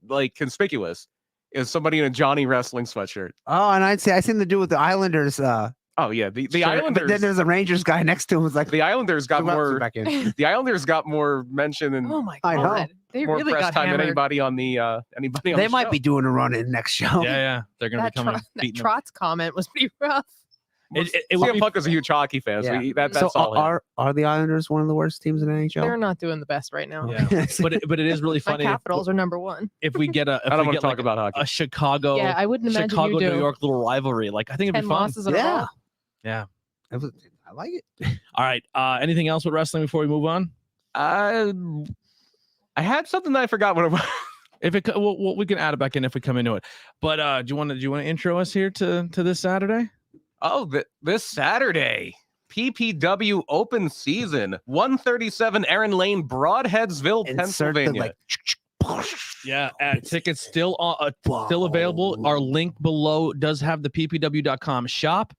like conspicuous, is somebody in a Johnny Wrestling sweatshirt. Oh, and I seen the dude with the Islanders. Oh yeah, the shirt, Islanders. But then there's a Rangers guy next to him. Who's like, The Islanders got more. back in. The Islanders got more mention and Oh my I know. god. They more really press got time than hammered. anybody on the anybody. On They the might show. be doing a run in next show. Yeah, they're gonna That, be coming. that beating them. Trotz comment was pretty rough. It would CM be- Punk is a huge hockey fan, so Yeah. that's So all. him. are the Islanders one of the worst teams in NHL? They're not doing the best right now. Yeah. but it is really My funny. Capitals are number one. If we get a, if I don't we want get to talk like about hockey. a Chicago, Yeah, I wouldn't imagine Chicago, you do. New York little rivalry. Like I think it'd 10 be fun. losses in a row. Yeah. Yeah. I like it. All right. Anything else with wrestling before we move on? I had something that I forgot what it was. If it, well, we can add it back in if we come into it. But do you want to intro us here to this Saturday? Oh, this Saturday, PPW Open Season, 137 Aaron Lane, Broadheadsville, Insert the, Pennsylvania. Yeah, tickets still available. Our link below does have the ppw.com shop,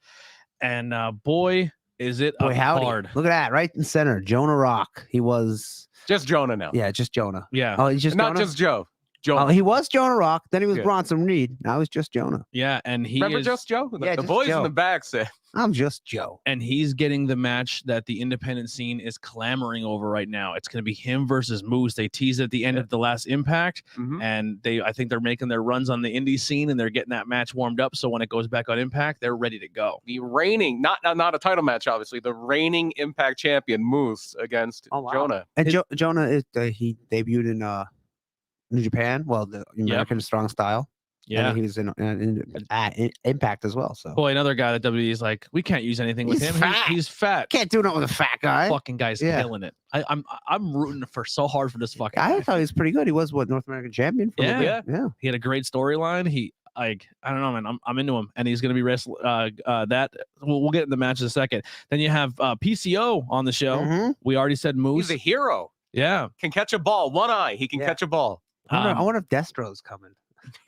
and boy, is it Boy, howdy. hard. Look at that, right in center. Jonah Rock. He was, Just Jonah now. just Jonah. Yeah, Oh, he's just Not Jonah? just Joe. Oh, Jonah. he was Jonah Rock. Then he was Yeah. Bronson Reed. Now he's just Jonah. yeah, and he Remember is, just Joe? Yeah, The just boys Joe. in the back said. I'm just Joe. and he's getting the match that the independent scene is clamoring over right now. It's going to be him versus Moose. They teased at the end of the last Impact, Mhm. and I think they're making their runs on the indie scene, and they're getting that match warmed up. So when it goes back on Impact, they're ready to go. The reigning, not a title match, obviously, the reigning Impact champion Moose against Oh, wow. Jonah. And Jonah is he debuted in New Japan. Well, the American Strong Style. Yeah. And he was in Impact as well. So Boy, another guy that WWE is like, we can't use anything with He's him. fat. He's fat. can't do nothing with a fat guy. Fucking guy's Yeah. killing it. I'm rooting for so hard for this fucking I guy. thought he was pretty good. He was North American champion. For a little Yeah. bit. Yeah. He had a great storyline. I don't know, man. I'm into him, and he's gonna be wrestling. That we'll get in the match in a second. Then you have PCO on the show. Mhm. We already said Moose. He's a hero. Yeah. Can catch a ball. One eye. He can Yeah. catch a ball. I wonder if Destro's coming.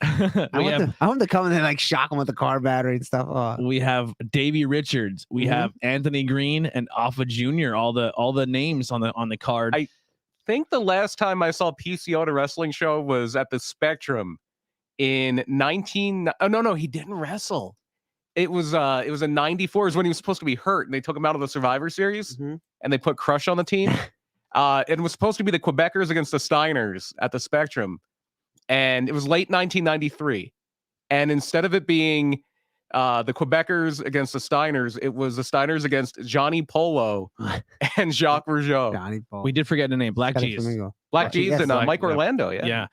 I we want have to come in and like shock him with the car battery and stuff. Oh. we have Davey Richards. We Mhm. have Anthony Green and Alpha Jr. All the names on the card. I think the last time I saw PCO at a wrestling show was at the Spectrum in 19. Oh no, he didn't wrestle. It was a 94 is when he was supposed to be hurt, and they took him out of the Survivor Series, and they put Crush on the team. It was supposed to be the Quebecers against the Steiners at the Spectrum, and it was late 1993. And instead of it being the Quebecers against the Steiners, it was the Steiners against Johnny Polo and Jacques Rougeau. Johnny Polo. We did forget the name. Black G's. Black G's and Mike Orlando. Yeah.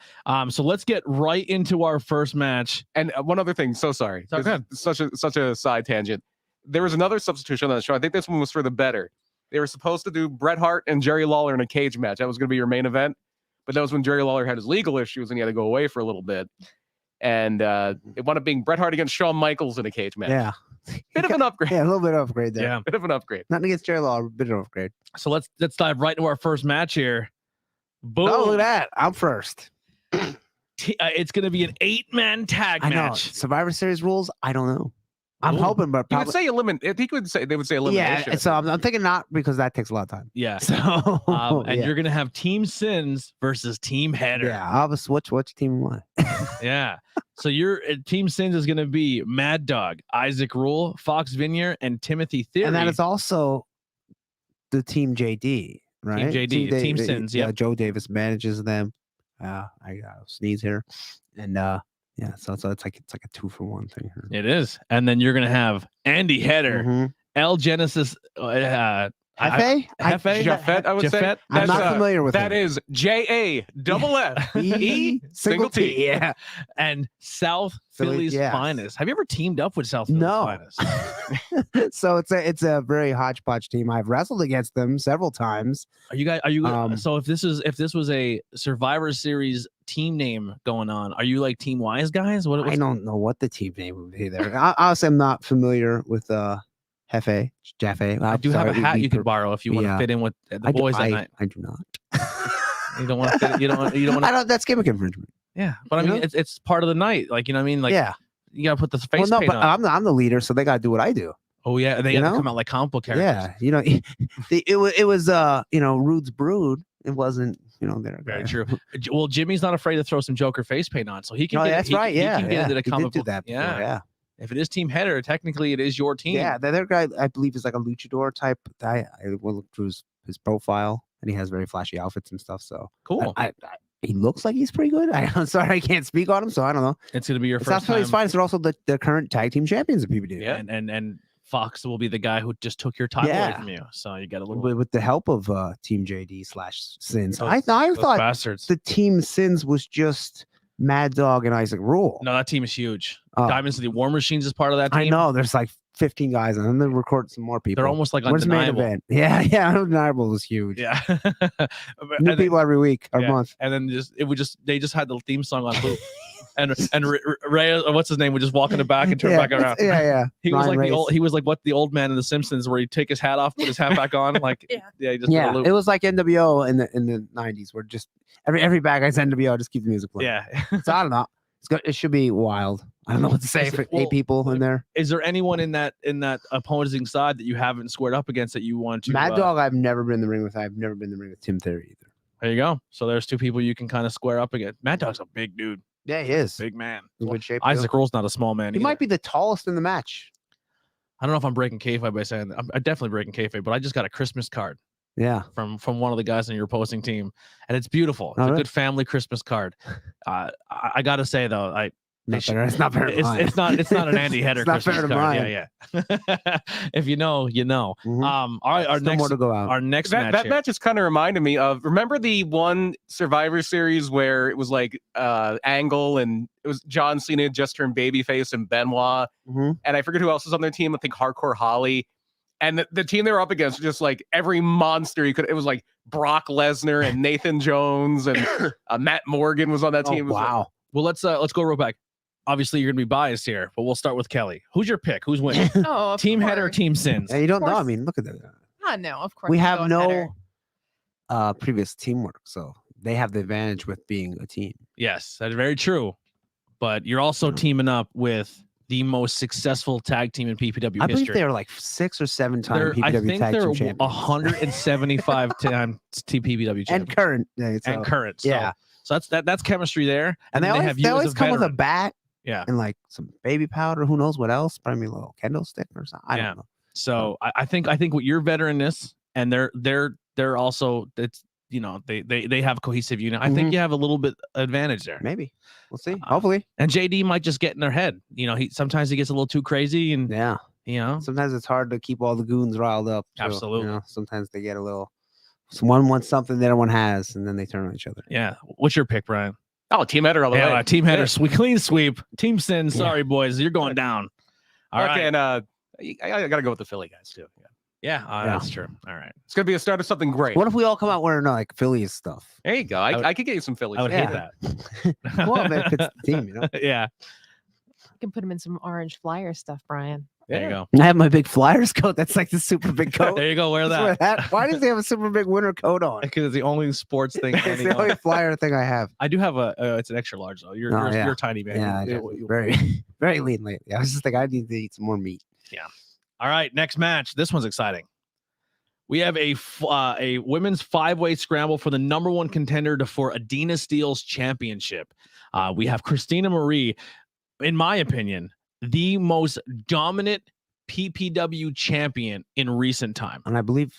So let's get right into our first match. And one other thing. So sorry. Such a side tangent. There was another substitution on the show. I think this one was for the better. They were supposed to do Bret Hart and Jerry Lawler in a cage match. That was going to be your main event. But that was when Jerry Lawler had his legal issues and he had to go away for a little bit. And it wound up being Bret Hart against Shawn Michaels in a cage match. Yeah. Bit of an upgrade. Yeah, a little bit of upgrade there. Yeah. Bit of an upgrade. Nothing against Jerry Lawler, bit of upgrade. So let's dive right into our first match here. Boom. Oh, look at that. I'm first. It's going to be an 8-man tag I know. match. Survivor Series rules, I don't know. I'm hoping, but You would say they would say elimination. Yeah, so I'm thinking not, because that takes a lot of time. Yeah. So and you're going to have Team Sins versus Team Header. Yeah, I'll have which team won. Yeah. So your Team Sins is going to be Mad Dog, Isaac Rule, Fox Vineyard, and Timothy Theory. And that is also the Team JD, right? Team JD, Team Sins. Yeah, Joe Davis manages them. I got a sneeze here, and yeah, so it's like a 2-for-1 thing here. It is. And then you're going to have Andy Header, L Genesis, Hefe? Jaffet, I would say. I'm not familiar with that. him. Is JAFFE single T. Yeah. And South Philly's finest. Have you ever teamed up with South Philly's finest? So it's a very hodgepodge team. I've wrestled against them several times. Are you so if this was a Survivor Series team name going on, are you like Team Wise guys? I don't know what the team name would be there. Honestly, I'm not familiar with Hefe, Jaffe. I do have a hat you could borrow if you want to fit in with the boys that night. I do not. You don't want to fit. You don't want to. That's gimmick infringement. Yeah, but I mean, it's part of the night. Like, you know what I mean? Like, yeah, you gotta put the face paint but on. I'm the leader, so they gotta do what I do. Oh yeah, they gotta come out like comic book characters. Yeah, it was Rude's Brood. It wasn't there. Very true. Well, Jimmy's not afraid to throw some Joker face paint on, so he can. That's right. He can get into the comic book. That before, yeah. If it is Team Header, technically it is your team. Yeah, the other guy I believe is like a luchador type guy. I will look through his profile, and he has very flashy outfits and stuff. So cool. He looks like he's pretty good. I'm sorry, I can't speak on him, so I don't know. It's gonna be your first time. South Philly's They're also the current tag team champions of PPW. Yeah, and Fox will be the guy who just took your title away from you. So you got a little with the help of Team JD/Sins. I thought bastards. The Team Sins was just Mad Dog and Isaac Rule. No, that team is huge. Diamonds of the War Machines is part of that team. I know. There's like 15 guys, and then they record some more people. They're almost like undeniable. Yeah, Undeniable was huge. Yeah. New people every week or month. And then they just had the theme song on loop. And Ray, what's his name, would just walk in the back and turn back around. Yeah. He was like what the old man in The Simpsons, where he'd take his hat off, put his hat back on, like he just did a loop. It was like NWO in the 90s, where just every bad guy's NWO, just keep the music playing. Yeah. So I don't know. It should be wild. I don't know what to say for 8 people in there. Is there anyone in that opposing side that you haven't squared up against that you want to? Mad Dog, I've never been in the ring with. I've never been in the ring with Tim Theory either. There you go. So there's 2 people you can kind of square up against. Mad Dog's a big dude. Yeah, he is. Big man. In good shape. Isaac Rule's not a small man. He might be the tallest in the match. I don't know if I'm breaking kayfabe by saying that. I'm definitely breaking kayfabe, but I just got a Christmas card. Yeah. From one of the guys on your opposing team, and it's beautiful. It's a good family Christmas card. I gotta say though, it's not fair. It's not an Andy Header Christmas card. Mine. Yeah. If you know, you know. All right, our next more to go out. Our next match. That match just kind of reminded me of, remember the one Survivor Series where it was like Angle, and it was John Cena just turned babyface, and Benoit, and I forget who else was on their team. I think Hardcore Holly. And the team they were up against, just like every monster you could. It was like Brock Lesnar and Nathan Jones, and Matt Morgan was on that team. Wow. Well, let's go real back. Obviously, you're gonna be biased here, but we'll start with Kelly. Who's your pick? Who's winning? Team Header or Team Sins? Yeah, you don't know. I mean, look at that. No, of course. We have no previous teamwork, so they have the advantage with being a team. Yes, that's very true. But you're also teaming up with the most successful tag team in PPW I believe history. they were like 6 or 7 time PPW I think tag they're team champions. 175 times PPW champions. And current. And current. So. Yeah. So that's chemistry there. And they always come with a bat. Yeah. And like some baby powder, who knows what else? Probably a little kendo stick or something. I don't know. So I think what your veteranness and they're also it's they have a cohesive unit. I think you have a little bit advantage there. Maybe we'll see. Hopefully. And JD might just get in their head. He sometimes he gets a little too crazy and sometimes it's hard to keep all the goons riled up. So, absolutely. Sometimes they get a little. Someone wants something the other one has, and then they turn on each other. Yeah. What's your pick, Brian? Oh, Team Header all the way. Team Header, clean sweep. Team Sin, sorry, boys. You're going down. All right. And I got to go with the Philly guys, too. Yeah, that's true. All right. It's going to be a start of something great. What if we all come out wearing like Phillies stuff? There you go. I could get you some Phillies. I would hate that. Well, man, if it's the team, Yeah. You can put him in some orange flyer stuff, Brian. There you go. I have my big Flyers coat. That's like the super big coat. There you go. Wear that. Why does he have a super big winter coat on? Because it's the only sports thing. It's the only Flyer thing I have. I do have it's an extra large though. You're a tiny man. Yeah, very very lean lately. I was just like, I need to eat some more meat. Yeah. All right, next match. This one's exciting. We have a women's 5-way scramble for the #1 contender for Adina Steele's championship. We have Christina Marie, in my opinion, the most dominant PPW champion in recent time. And I believe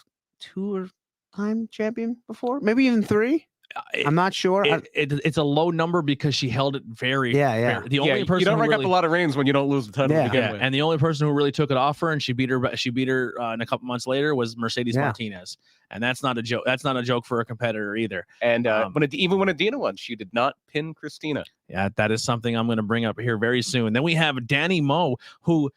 2-time champion before, maybe even 3. I'm not sure. It's a low number because she held it very. The only person you don't rack up a lot of reigns when you don't lose the title. And the only person who really took it off her and she beat her in a couple months later was Mercedes Martinez, and that's not a joke. That's not a joke for a competitor either. And even when Adina won, she did not pin Christina. Yeah, that is something I'm going to bring up here very soon. Then we have Danny Moe, who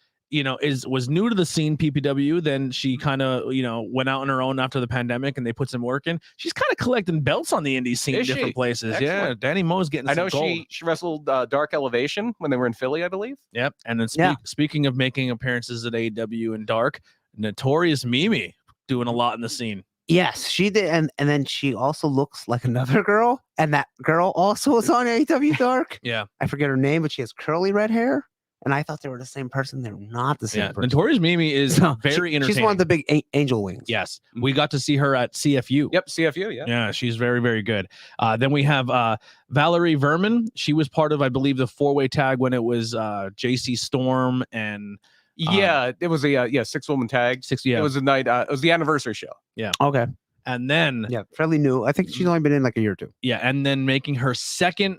was new to the scene PPW. Then she kind of went out on her own after the pandemic, and they put some work in. She's kind of collecting belts on the indie scene in different places. Excellent. Yeah, Danny Moe's getting. I know some gold. she wrestled Dark Elevation when they were in Philly, I believe. Yep, and then speaking of making appearances at AEW and Dark, Notorious Mimi doing a lot in the scene. Yes, she did, and then she also looks like another girl, and that girl also was on AEW Dark. Yeah, I forget her name, but she has curly red hair. And I thought they were the same person. They're not the same person. Notorious Mimi is very entertaining. She's one of the big angel wings. Yes. We got to see her at CFU. Yep, CFU, yeah. Yeah, she's very, very good. Then we have Valerie Verman. She was part of, I believe, the 4-way tag when it was JC Storm and... it was a 6-woman tag. It was a night. It was the anniversary show. Yeah. Okay. And then... Yeah, fairly new. I think she's only been in like a year or two. Yeah, and then making her second...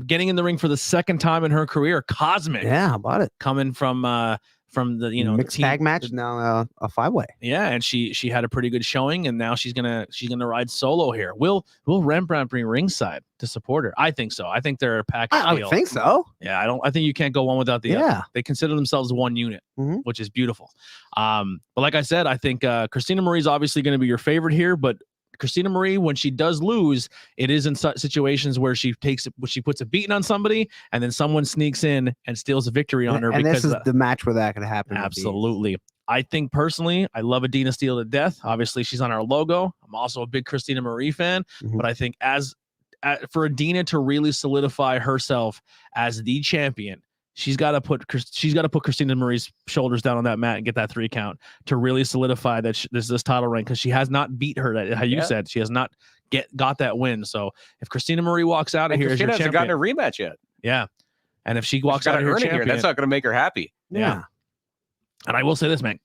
getting in the ring for the second time in her career, Cosmic. Yeah, how about it? Coming from the mixed tag match, now a 5-way. Yeah, and she had a pretty good showing, and now she's gonna ride solo here. Will Rembrandt bring ringside to support her? I think so. I think they're a package deal. I think so. Yeah, I think you can't go one without the other. They consider themselves one unit, which is beautiful. But like I said, I think Christina Marie's obviously going to be your favorite here, but Christina Marie, when she does lose, it is in such situations where she puts a beating on somebody, and then someone sneaks in and steals a victory on her. And this is the match where that could happen. Absolutely. I think personally, I love Adina Steele to death. Obviously, she's on our logo. I'm also a big Christina Marie fan, but I think for Adina to really solidify herself as the champion, she's got to put Christina Marie's shoulders down on that mat and get that 3 count to really solidify that this title reign, because she has not beat her. How you said, she has not got that win. So if Christina Marie walks out of here, Christina hasn't gotten a rematch yet. Yeah, and if she walks out of here, that's not going to make her happy. Yeah. And I will say this, man.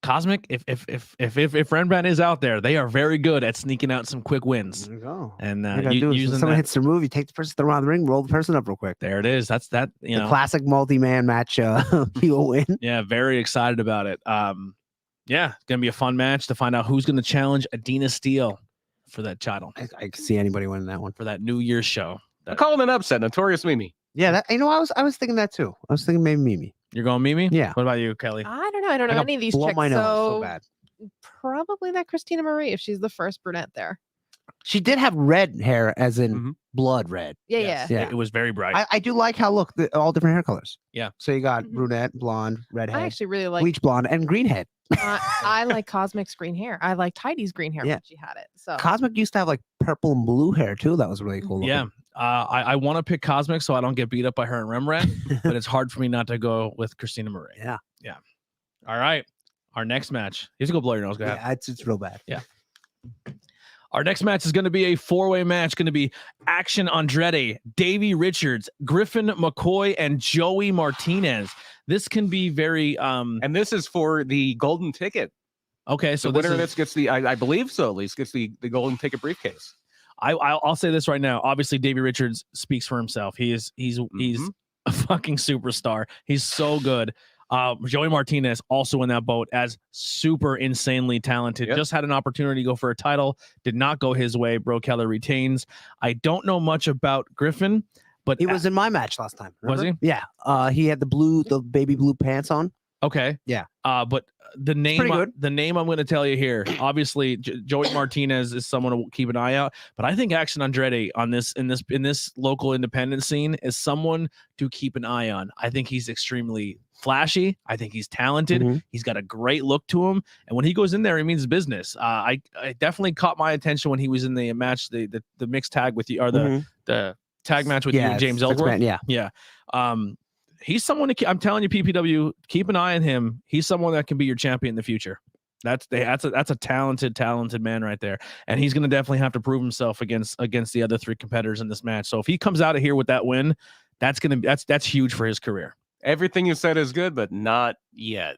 Cosmic, if Rembrandt is out there, they are very good at sneaking out some quick wins. There you go. And using someone hits their move, you take the person around the ring, roll the person up real quick. There it is. That's the classic multi-man match. Heel win. Yeah, very excited about it. It's gonna be a fun match to find out who's gonna challenge Adina Steele for that title. I can see anybody winning that one for that New Year's show. I'm calling an upset. Notorious Mimi. Yeah, I was thinking that too. I was thinking maybe Mimi. You're going Mimi? Yeah. What about you, Kelly? I don't know. I don't know any of these chicks. My nose so bad. Probably that Christina Marie if she's the first brunette there. She did have red hair, as in blood red. Yeah. It was very bright. I do like how all different hair colors. Yeah. So you got brunette, blonde, redhead. I actually really like bleach blonde and green head. I like Cosmic's green hair. I like Tidy's green hair when she had it. So Cosmic used to have like purple and blue hair too. That was really cool. Yeah. I want to pick Cosmic so I don't get beat up by her and Rembrandt, but it's hard for me not to go with Christina Marie. Yeah. All right. Our next match. You have to go blow your nose. Go ahead. Yeah, it's real bad. Yeah. Our next match is going to be a 4-way match. Going to be Action Andretti, Davey Richards, Griffin McCoy, and Joey Martinez. This can be very and this is for the golden ticket. Okay, so the winner of this gets the I believe so at least gets the golden ticket briefcase. I'll say this right now. Obviously, Davey Richards speaks for himself. He's a fucking superstar. He's so good. Joey Martinez also in that boat as super insanely talented. Just had an opportunity to go for a title, did not go his way. Bro Keller retains. I don't know much about Griffin, but he was in my match last time. Remember? Was he? Yeah. He had the baby blue pants on. Okay. Yeah. But the name I'm going to tell you here, obviously Joey Martinez is someone to keep an eye out, but I think Action Andretti on this in this local independent scene is someone to keep an eye on. I think he's extremely flashy. I think he's talented. He's got a great look to him, and when he goes in there, he means business. I definitely caught my attention when he was in the match, the mixed tag with you, or the tag match with you and James Ellsworth. Yeah. He's someone to I'm telling you, PPW, keep an eye on him. He's someone that can be your champion in the future. That's a talented man right there, and he's going to definitely have to prove himself against the other three competitors in this match. So if he comes out of here with that win, that's huge for his career. Everything you said is good, but not yet.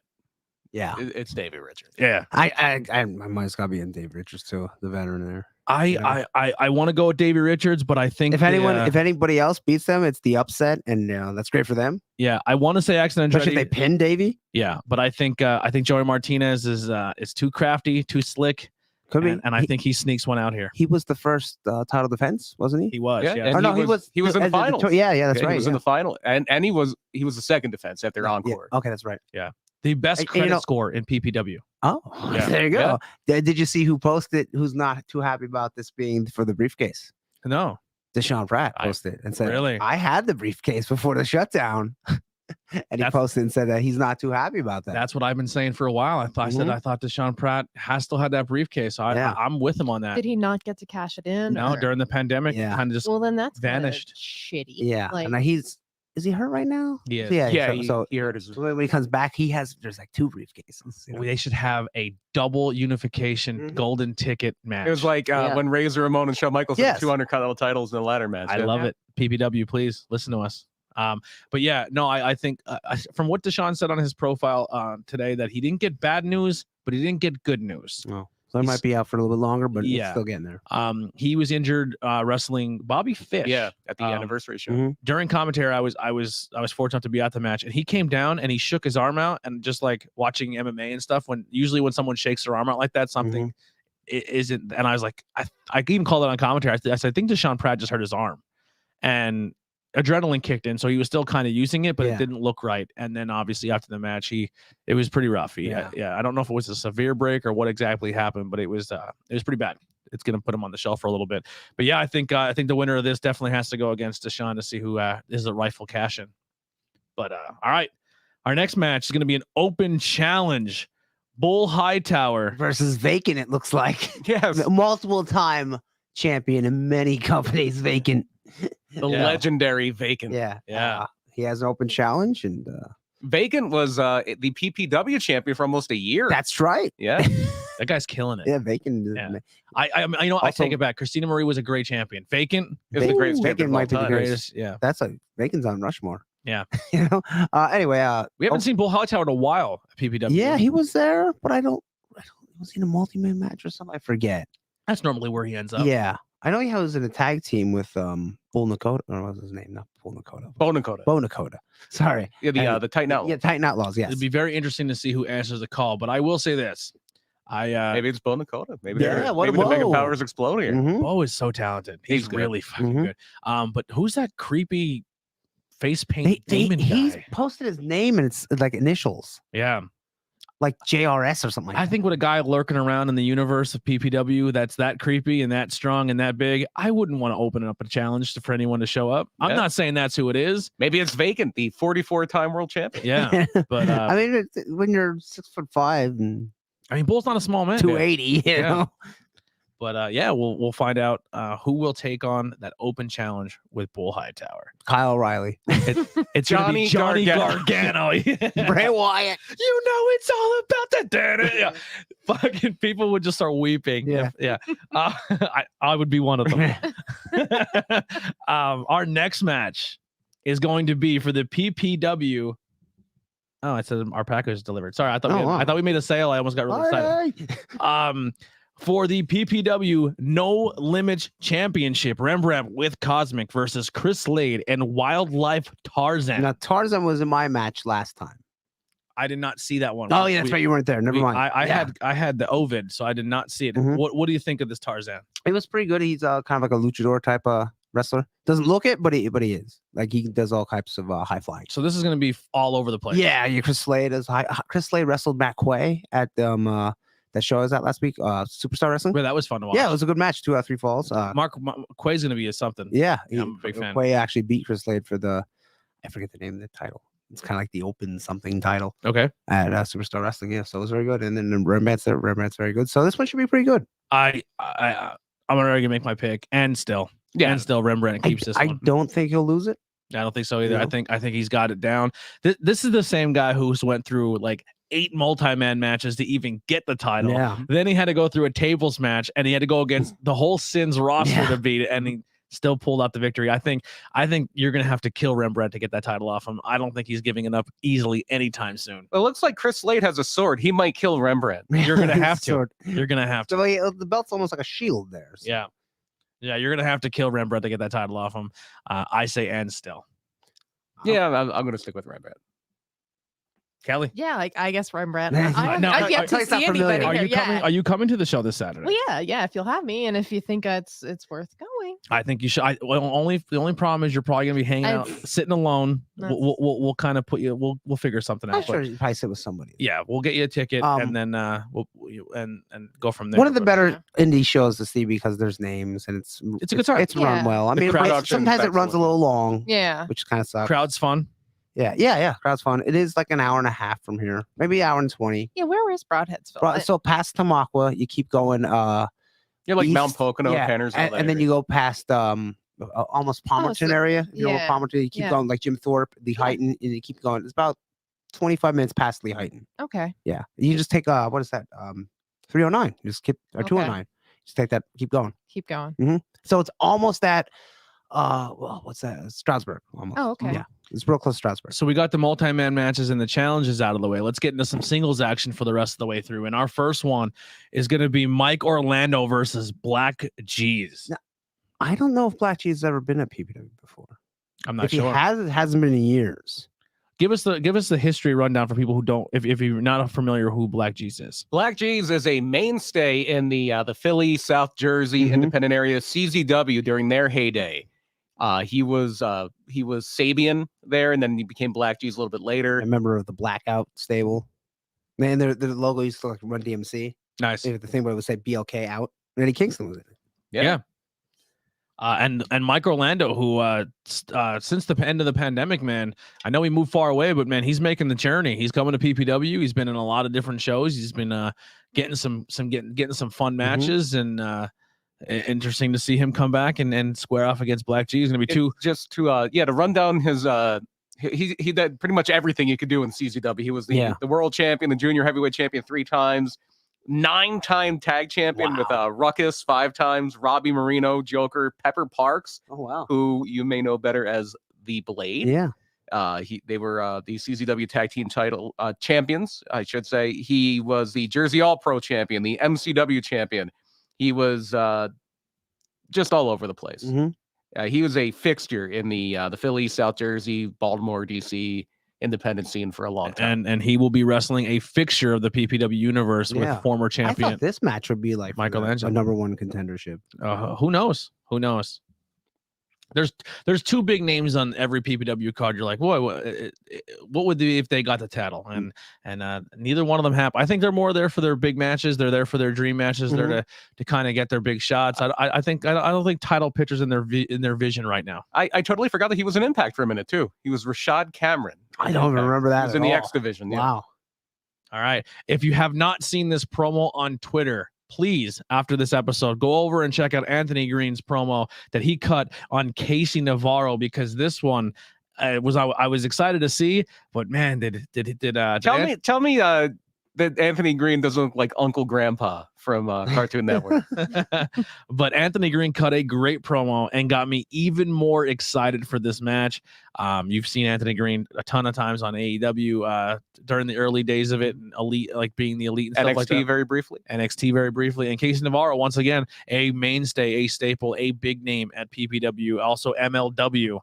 Yeah, it's Davey Richards. Yeah, I might as well be in Davey Richards too, the veteran there. I want to go with Davey Richards, but I think if anybody else beats them, it's the upset, and that's great for them. Yeah, I want to say Action Andretti. Especially if they pin Davey. Yeah, but I think Joey Martinez is too crafty, too slick. Could be, and I think he sneaks one out here. He was the first title defense, wasn't he? He was. Yeah. And he was in the finals. That's right. He was in the final, and he was the second defense after encore. Okay, that's right. Yeah. The best credit score in PPW. Oh, there you go. Yeah. Did you see who posted? Who's not too happy about this being for the briefcase? No. Deshaun Pratt posted and said, "Really? I had the briefcase before the shutdown." And he posted and said that he's not too happy about that. That's what I've been saying for a while. I thought Deshaun Pratt still had that briefcase. So I'm with him on that. Did he not get to cash it in? No, during the pandemic, kind of just then that's vanished. Shitty. Yeah, and is he hurt right now? Yeah. So he hurt his. When he comes back, there's like 2 briefcases. They should have a double unification golden ticket match. It was like when Razor Ramon and Shawn Michaels had 200 titles in the ladder match. I love it. PPW, please listen to us. But yeah, no, I think from what Deshaun said on his profile today, that he didn't get bad news, but he didn't get good news. Oh. So he might be out for a little bit longer, but he's still getting there. He was injured wrestling Bobby Fish. Yeah, at the anniversary show. During commentary, I was fortunate to be at the match, and he came down and he shook his arm out, and just like watching MMA and stuff, when someone shakes their arm out like that, something isn't. And I was like, I even called it on commentary. I said, I think Deshaun Pratt just hurt his arm, and adrenaline kicked in, so he was still kind of using it, but it didn't look right. And then obviously after the match, it was pretty rough. I don't know if it was a severe break or what exactly happened, but it was pretty bad. It's gonna put him on the shelf for a little bit. But yeah, I think the winner of this definitely has to go against Deshaun to see who is the rightful cash in. But all right, our next match is gonna be an open challenge. Bull Hightower versus Vacant. It looks like multiple time champion in many companies. Vacant. The legendary Vacant. Yeah. He has an open challenge, and Vacant was the PPW champion for almost a year. That's right. Yeah. That guy's killing it. Yeah, Vacant. Yeah. I take it back. Christina Marie was a great champion. Vacant is the greatest champion. Might be the greatest. Yeah. That's Vacant's on Rushmore. Yeah. Anyway, we haven't seen Bull Hightower in a while at PPW. Yeah, he was there, but I don't was he in a multi-man match or something? I forget. That's normally where he ends up. Yeah. I know he was in a tag team with Bull Nakota. Or what was his name? Not Bull Nakota. Bo Nakota. Bo Nakota. Sorry. Yeah, the Titan Outlaws. Yeah, Titan Outlaws. Yes. It'd be very interesting to see who answers the call. But I will say this: maybe it's Bo Nakota. Maybe maybe the Mega Powers explode here. Bo is so talented. He's really fucking good. But who's that creepy face paint demon guy? He's posted his name and it's like initials. Yeah. Like JRS or something like that. I think with a guy lurking around in the universe of PPW that's that creepy and that strong and that big, I wouldn't want to open up a challenge for anyone to show up. I'm not saying that's who it is. Maybe it's Vacant, the 44-time world champion. Yeah, but I mean, when you're 6'5" and Bull's not a small man. 280, you know. But yeah, we'll find out who will take on that open challenge with Bull Hightower. Kyle O'Reilly. It's Johnny Gargano. Bray Wyatt. You know it's all about the data. Yeah. Fucking people would just start weeping. Yeah. I would be one of them. Our next match is going to be for the PPW. Oh, it said our package is delivered. Sorry, I thought we made a sale. I almost got really excited. For the PPW No Limits Championship, Rembrandt with Cosmic versus Chris Slade and Wildlife Tarzan. Now Tarzan was in my match last time. I did not see that one. Oh yeah, that's right. You weren't there. Never mind. I had the Ovid, so I did not see it. Mm-hmm. What do you think of this Tarzan? It was pretty good. He's kind of like a luchador type of wrestler. Doesn't look it, but he is. Like he does all types of high flying. So this is going to be all over the place. Yeah, Chris Slade is high. Chris Slade wrestled Matt Quay at that show I was at last week. Superstar Wrestling. Yeah, that was fun to watch. Yeah, it was a good match. 2 out of 3 falls. Mark Quay's going to be something. Yeah, I'm a big fan. Quay actually beat Chris Slade for I forget the name of the title. It's kind of like the open something title. Okay. At Superstar Wrestling. Yeah, so it was very good. And then Rembrandt's there. Rembrandt's very good. So this one should be pretty good. I'm already gonna make my pick, and still Rembrandt keeps this one. I don't think he'll lose it. I don't think so either. No. I think he's got it down. This is the same guy who's went through like 8 multi-man matches to even get the title. Yeah. Then he had to go through a tables match, and he had to go against the whole Sins roster to beat it, and he still pulled out the victory. I think you're gonna have to kill Rembrandt to get that title off him. I don't think he's giving it up easily anytime soon. It looks like Chris Slade has a sword. He might kill Rembrandt. You're gonna have to. You're gonna have to. So the belt's almost like a shield there. So. Yeah. You're gonna have to kill Rembrandt to get that title off him. I say and still. Yeah, I'm gonna stick with Rembrandt. Kelly? Yeah, like I guess Rembrandt. No, I've yet to see anybody here. Are you coming to the show this Saturday? Well, yeah, if you'll have me, and if you think it's worth going. I think you should. The only problem is you're probably gonna be hanging out, sitting alone. We'll kind of put you. We'll figure something out. I'm sure you probably sit with somebody. Yeah, we'll get you a ticket, and then we'll go from there. One of the better indie shows to see because there's names and it's a good time. It's run well. I mean, sometimes it runs a little long. Yeah, which kind of sucks. Crowd's fun. Yeah. Crowd's fun. It is like an hour and a half from here, maybe an hour and 20. Yeah, where is Broadheadsville? So past Tamaqua, you keep going. You're like east, Mount Pocono, Penners, and then you go past almost Palmerton area. You know, Palmerton. You keep going like Jim Thorpe, Lee Heighton, and you keep going. It's about 25 minutes past Lee Heighton. Okay. Yeah, you just take what is that? 309. You just keep or 209. Just take that. Keep going. Mm-hmm. So it's almost at what's that? Strasbourg. Almost. Oh, okay. Yeah. It's real close to Strasbourg. So we got the multi-man matches and the challenges out of the way. Let's get into some singles action for the rest of the way through. And our first one is going to be Mike Orlando versus Black G's. Now, I don't know if Black G's has ever been at PPW before. I'm not sure. If he has, it hasn't been in years. Give us the history rundown for people who don't, if you're not familiar who Black G's is. Black G's is a mainstay in the Philly, South Jersey independent area, CZW during their heyday. He was Sabian there, and then he became Black G's a little bit later. A member of the Blackout stable. Man, their logo used to like Run DMC. Nice. The thing where it would say BLK out. And Eddie Kingston was in it. Yeah. And Mike Orlando, who since the end of the pandemic, man, I know he moved far away, but man, he's making the journey. He's coming to PPW. He's been in a lot of different shows. He's been getting some fun matches and. Interesting to see him come back and square off against Black G. He's gonna be to run down his he did pretty much everything you could do in CZW. He was the world champion, the junior heavyweight champion 3 times, 9-time tag champion with Ruckus 5 times, Robbie Marino, Joker, Pepper Parks, who you may know better as the Blade. They were the CZW tag team title champions, I should say. He was the Jersey All Pro champion, the MCW champion. He was just all over the place. He was a fixture in the Philly, South Jersey, Baltimore, DC independent scene for a long time. And he will be wrestling a fixture of the PPW universe with former champion. I thought this match would be like Michelangelo, a number 1 contendership. Who knows? There's 2 big names on every PPW card. You're like, boy, what would they if they got the title? And neither one of them happened. I think they're more there for their big matches. They're there for their dream matches. They're to kind of get their big shots. I don't think title pictures in their vision right now. I totally forgot that he was an Impact for a minute too. He was Rashad Cameron. I don't remember that. He was in the X division. Wow. All right. If you have not seen this promo on Twitter, please, after this episode, go over and check out Anthony Green's promo that he cut on Casey Navarro, because this one I was excited to see, but man, tell me that Anthony Green doesn't look like Uncle Grandpa from Cartoon Network. But Anthony Green cut a great promo and got me even more excited for this match. You've seen Anthony Green a ton of times on AEW during the early days of it, elite, like being the elite and stuff NXT like that. NXT very briefly. And Casey Navarro, once again, a mainstay, a staple, a big name at PPW, also MLW.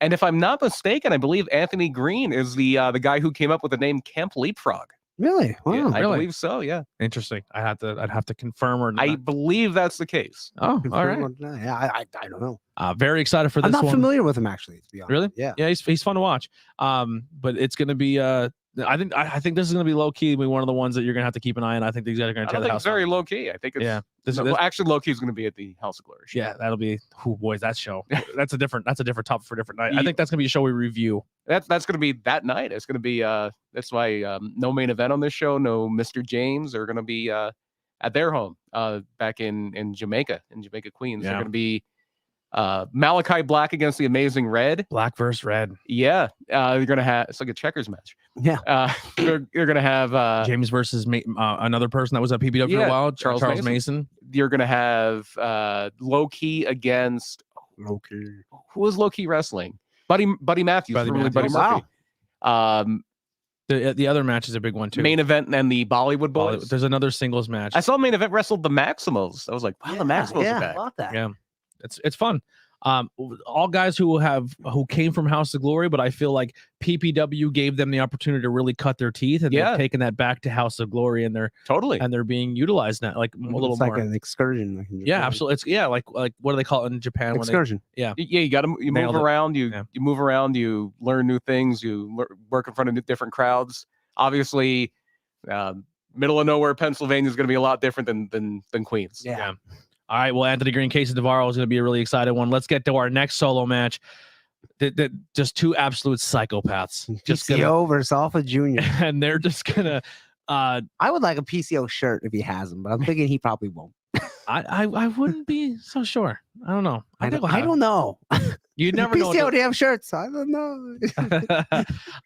And if I'm not mistaken, I believe Anthony Green is the guy who came up with the name Camp Leapfrog. Really? Wow. Yeah, I Really? believe so. Yeah. Interesting. I'd have to confirm or not. I believe that's the case. Oh, all right. Yeah, I don't know. Very excited for this I'm not one. familiar with him, actually, to be honest. Really? Yeah. Yeah, he's fun to watch. But it's going to be I think this is going to be low key. Be one of the ones that you're going to have to keep an eye on. I think these guys are going to tear the house. It's very low key. I think it's actually low key is going to be at the House of Glory show. Yeah, that'll be boys. That show. That's a different topic for a different night. I think that's going to be a show we review. That's going to be that night. It's going to be that's why no main event on this show. No Mr. James are going to be at their home back in Jamaica, Queens. Yeah. They're going to be Malachi Black against the Amazing Red. Black versus Red. Yeah, you're gonna have it's like a checkers match. Yeah, you're gonna have James versus another person that was at PPW for a while, Charles Mason. You're gonna have Low Key against Low-Key. Who was Low Key wrestling? Buddy Matthews. Buddy Buddy Matthews. Murphy. Wow. The other match is a big one too. Main event and the Bollywood Boys. There's another singles match. I saw main event wrestled the Maximals. I was like, wow, the Maximals are back. I love that. Yeah. It's fun. All guys who came from House of Glory, but I feel like PPW gave them the opportunity to really cut their teeth, and they've taken that back to House of Glory, and they're being utilized now, like a little it's more. Like an excursion. Yeah, absolutely. It's like what do they call it in Japan? Excursion. You got to move around. You move around. You learn new things. You work in front of different crowds. Obviously, middle of nowhere, Pennsylvania is going to be a lot different than Queens. Yeah. All right. Well, Anthony Green, Casey Navarro is going to be a really exciting one. Let's get to our next solo match. Just two absolute psychopaths. PCO versus Alpha Jr. And they're just gonna. I would like a PCO shirt if he has them, but I'm thinking he probably won't. I wouldn't be so sure. I don't know. I don't know. You never know. PCO damn shirts. I don't know.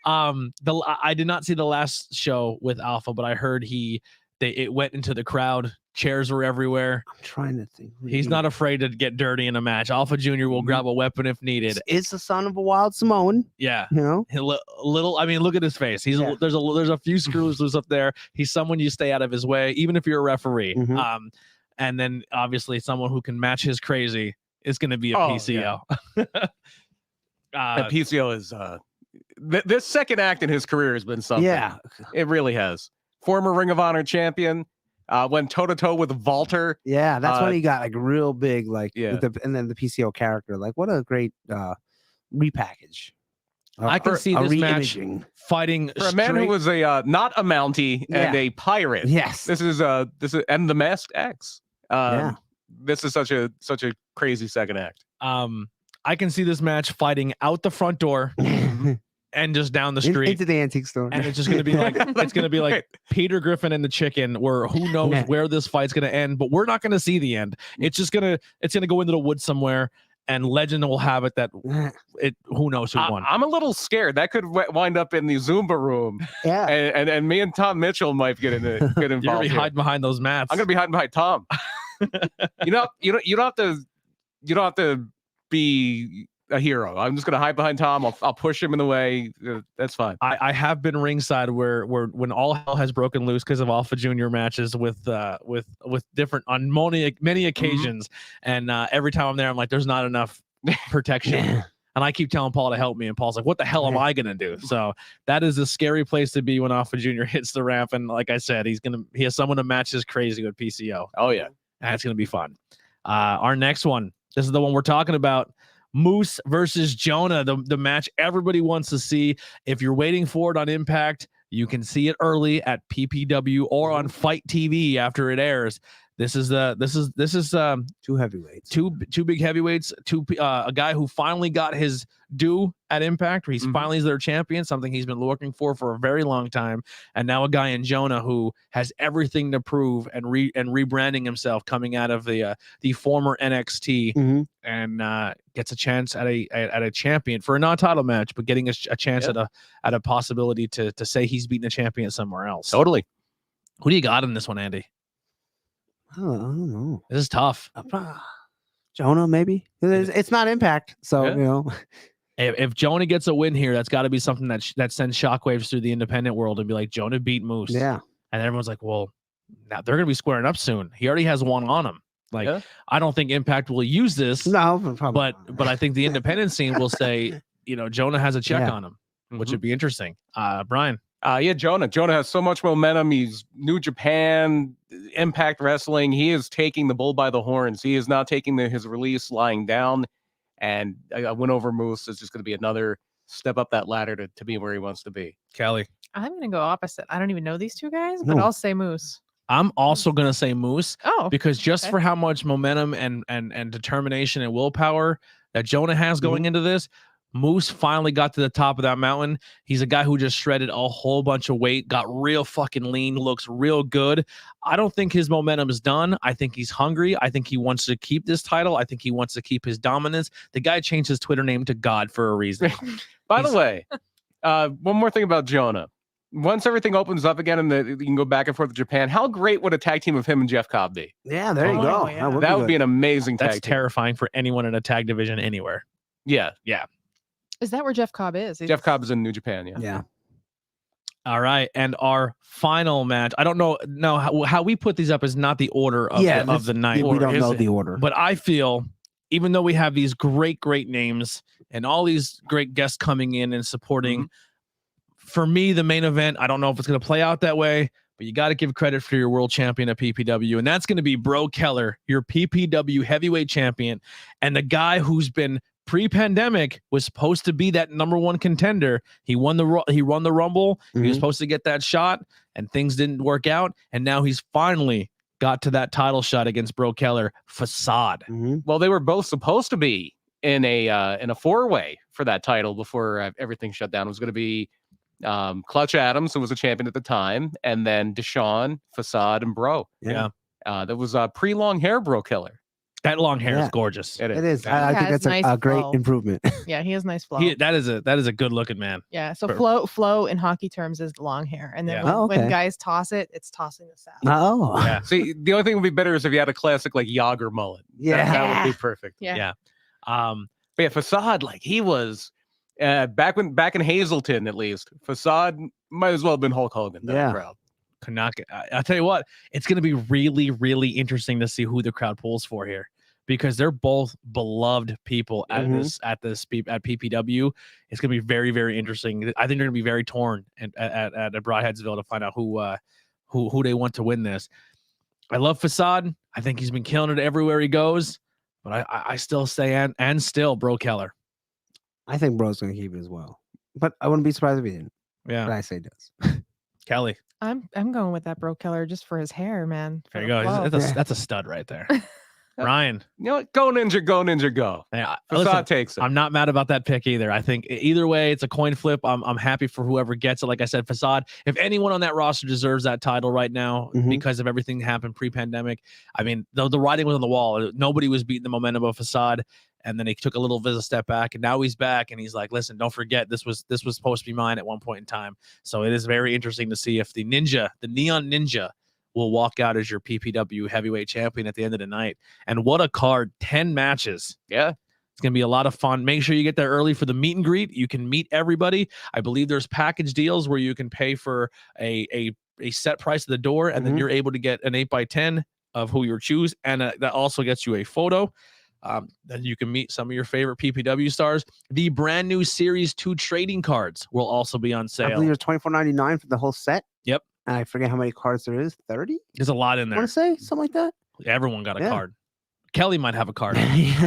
I did not see the last show with Alpha, but I heard it went into the crowd. Chairs were everywhere. I'm trying to think. He's not afraid to get dirty in a match. Alpha Jr. will grab a weapon if needed. It's the son of a wild Samoan. Yeah. You know? Little. I mean, look at his face. There's a few screws loose up there. He's someone you stay out of his way, even if you're a referee. Mm-hmm. And then obviously someone who can match his crazy is going to be a PCO. Yeah. PCO is this second act in his career has been something. Yeah, it really has. Former Ring of Honor champion. Went toe-to-toe with Walter. Yeah, that's when he got like real big, like and then the PCO character. Like, what a great repackage. I can see this match fighting for a man who was a not a Mountie and a pirate. Yes, this is and the Masked X. This is such a crazy second act. I can see this match fighting out the front door. And just down the street into the antique store, and it's just gonna be like Peter Griffin and the Chicken, where who knows where this fight's gonna end, but we're not gonna see the end. It's gonna go into the woods somewhere, and legend will have it that who knows who won. I'm a little scared that could wind up in the Zumba room. Yeah, and me and Tom Mitchell might get involved. You're gonna be hiding behind those mats. I'm gonna be hiding behind Tom. you don't have to be a hero. I'm just gonna hide behind Tom. I'll push him in the way. That's fine. I have been ringside where when all hell has broken loose because of Alpha Junior matches with different on many occasions, and every time I'm there, I'm like, there's not enough protection. And I keep telling Paul to help me, and Paul's like, what the hell am I gonna do? So that is a scary place to be when Alpha Junior hits the ramp. And like I said, he has someone to match his crazy with PCO. Oh yeah, that's gonna be fun. Our next one. This is the one we're talking about. Moose versus Jonah, the match everybody wants to see. If you're waiting for it on Impact, you can see it early at PPW or on Fight TV after it airs. This is two heavyweights, two big heavyweights, a guy who finally got his due at Impact, where he's finally their champion, something he's been looking for a very long time, and now a guy in Jonah who has everything to prove and rebranding himself, coming out of the former NXT, and gets a chance at a champion for a non-title match, but getting a chance at a possibility to say he's beaten a champion somewhere else. Totally. Who do you got in this one, Andy? I don't know. This is tough. Jonah, maybe. It's not Impact, so you know. If Jonah gets a win here, that's got to be something that sends shockwaves through the independent world and be like, Jonah beat Moose. Yeah. And everyone's like, well, now they're going to be squaring up soon. He already has one on him. Like, I don't think Impact will use this. No, but I think the independent scene will say, you know, Jonah has a check on him, which would be interesting. Brian. Jonah. Jonah has so much momentum. He's New Japan, Impact Wrestling. He is taking the bull by the horns. He is not taking his release lying down. And a win over Moose is just going to be another step up that ladder to be where he wants to be. Kelly. I'm going to go opposite. I don't even know these two guys, but I'll say Moose. I'm also going to say Moose. Oh, because just for how much momentum and determination and willpower that Jonah has going into this, Moose finally got to the top of that mountain. He's a guy who just shredded a whole bunch of weight, got real fucking lean, looks real good. I don't think his momentum is done. I think he's hungry. I think he wants to keep this title. I think he wants to keep his dominance. The guy changed his Twitter name to God for a reason. By the way, one more thing about Jonah. Once everything opens up again and you can go back and forth to Japan, how great would a tag team of him and Jeff Cobb be? Yeah, there you go. Yeah. That would be an amazing tag That's team. terrifying for anyone in a tag division anywhere. Yeah. Is that where Jeff Cobb is? Jeff Cobb is in New Japan, Yeah. All right, and our final match. I don't know how we put these up is not the order of the night. We don't know the order. But I feel, even though we have these great names and all these great guests coming in and supporting, for me, the main event, I don't know if it's going to play out that way, but you got to give credit for your world champion at PPW, and that's going to be Bro Keller, your PPW heavyweight champion, and the guy who's been pre-pandemic was supposed to be that number one contender. He won the Rumble. He was supposed to get that shot, and things didn't work out. And now he's finally got to that title shot against Bro Keller. Facade. Well, they were both supposed to be in a four-way for that title before everything shut down. It was going to be Clutch Adams, who was a champion at the time, and then Deshaun, Facade, and Bro. Yeah. That was pre-long hair Bro Keller. That long hair is gorgeous. It is. I think that's nice a great flow. improvement. Yeah, he has nice flow. That is a good looking man. Yeah, so flow in hockey terms is long hair, and then when guys toss it, it's tossing the saddle. Oh, yeah. See, the only thing would be better is if you had a classic like Yager mullet. Yeah, that would be perfect. Yeah. But yeah, Facade, like he was back in Hazleton, at least. Facade might as well have been Hulk Hogan. Yeah. Crowd. I'll tell you what, it's going to be really, really interesting to see who the crowd pulls for here, because they're both beloved people at PPW. It's going to be very, very interesting. I think they're going to be very torn at Broadheadsville to find out who they want to win this. I love Facade. I think he's been killing it everywhere he goes, but I still say and still Bro Keller. I think Bro's going to keep it as well, but I wouldn't be surprised if he didn't. Yeah, but I say does. Kelly. I'm going with that Bro Keller just for his hair, man. There you go. That's a stud right there. Ryan. You know what? Go Ninja, go. Yeah, Facade takes it. I'm not mad about that pick either. I think either way, it's a coin flip. I'm happy for whoever gets it. Like I said, Facade, if anyone on that roster deserves that title right now because of everything that happened pre-pandemic, I mean, the writing was on the wall. Nobody was beating the momentum of Facade. And then he took a little bit of a step back, and now he's back, and he's like, listen, don't forget, this was supposed to be mine at one point in time. So it is very interesting to see if the Neon Ninja, will walk out as your PPW heavyweight champion at the end of the night. And what a card, 10 matches. Yeah. It's going to be a lot of fun. Make sure you get there early for the meet and greet. You can meet everybody. I believe there's package deals where you can pay for a set price at the door, and then you're able to get an 8x10 of who you choose. And that also gets you a photo. Then you can meet some of your favorite PPW stars. The brand new Series 2 trading cards will also be on sale. I believe there's $24.99 for the whole set. Yep. And I forget how many cards there is. 30? There's a lot in I there. want to say something like that. Everyone got a card. Kelly might have a card.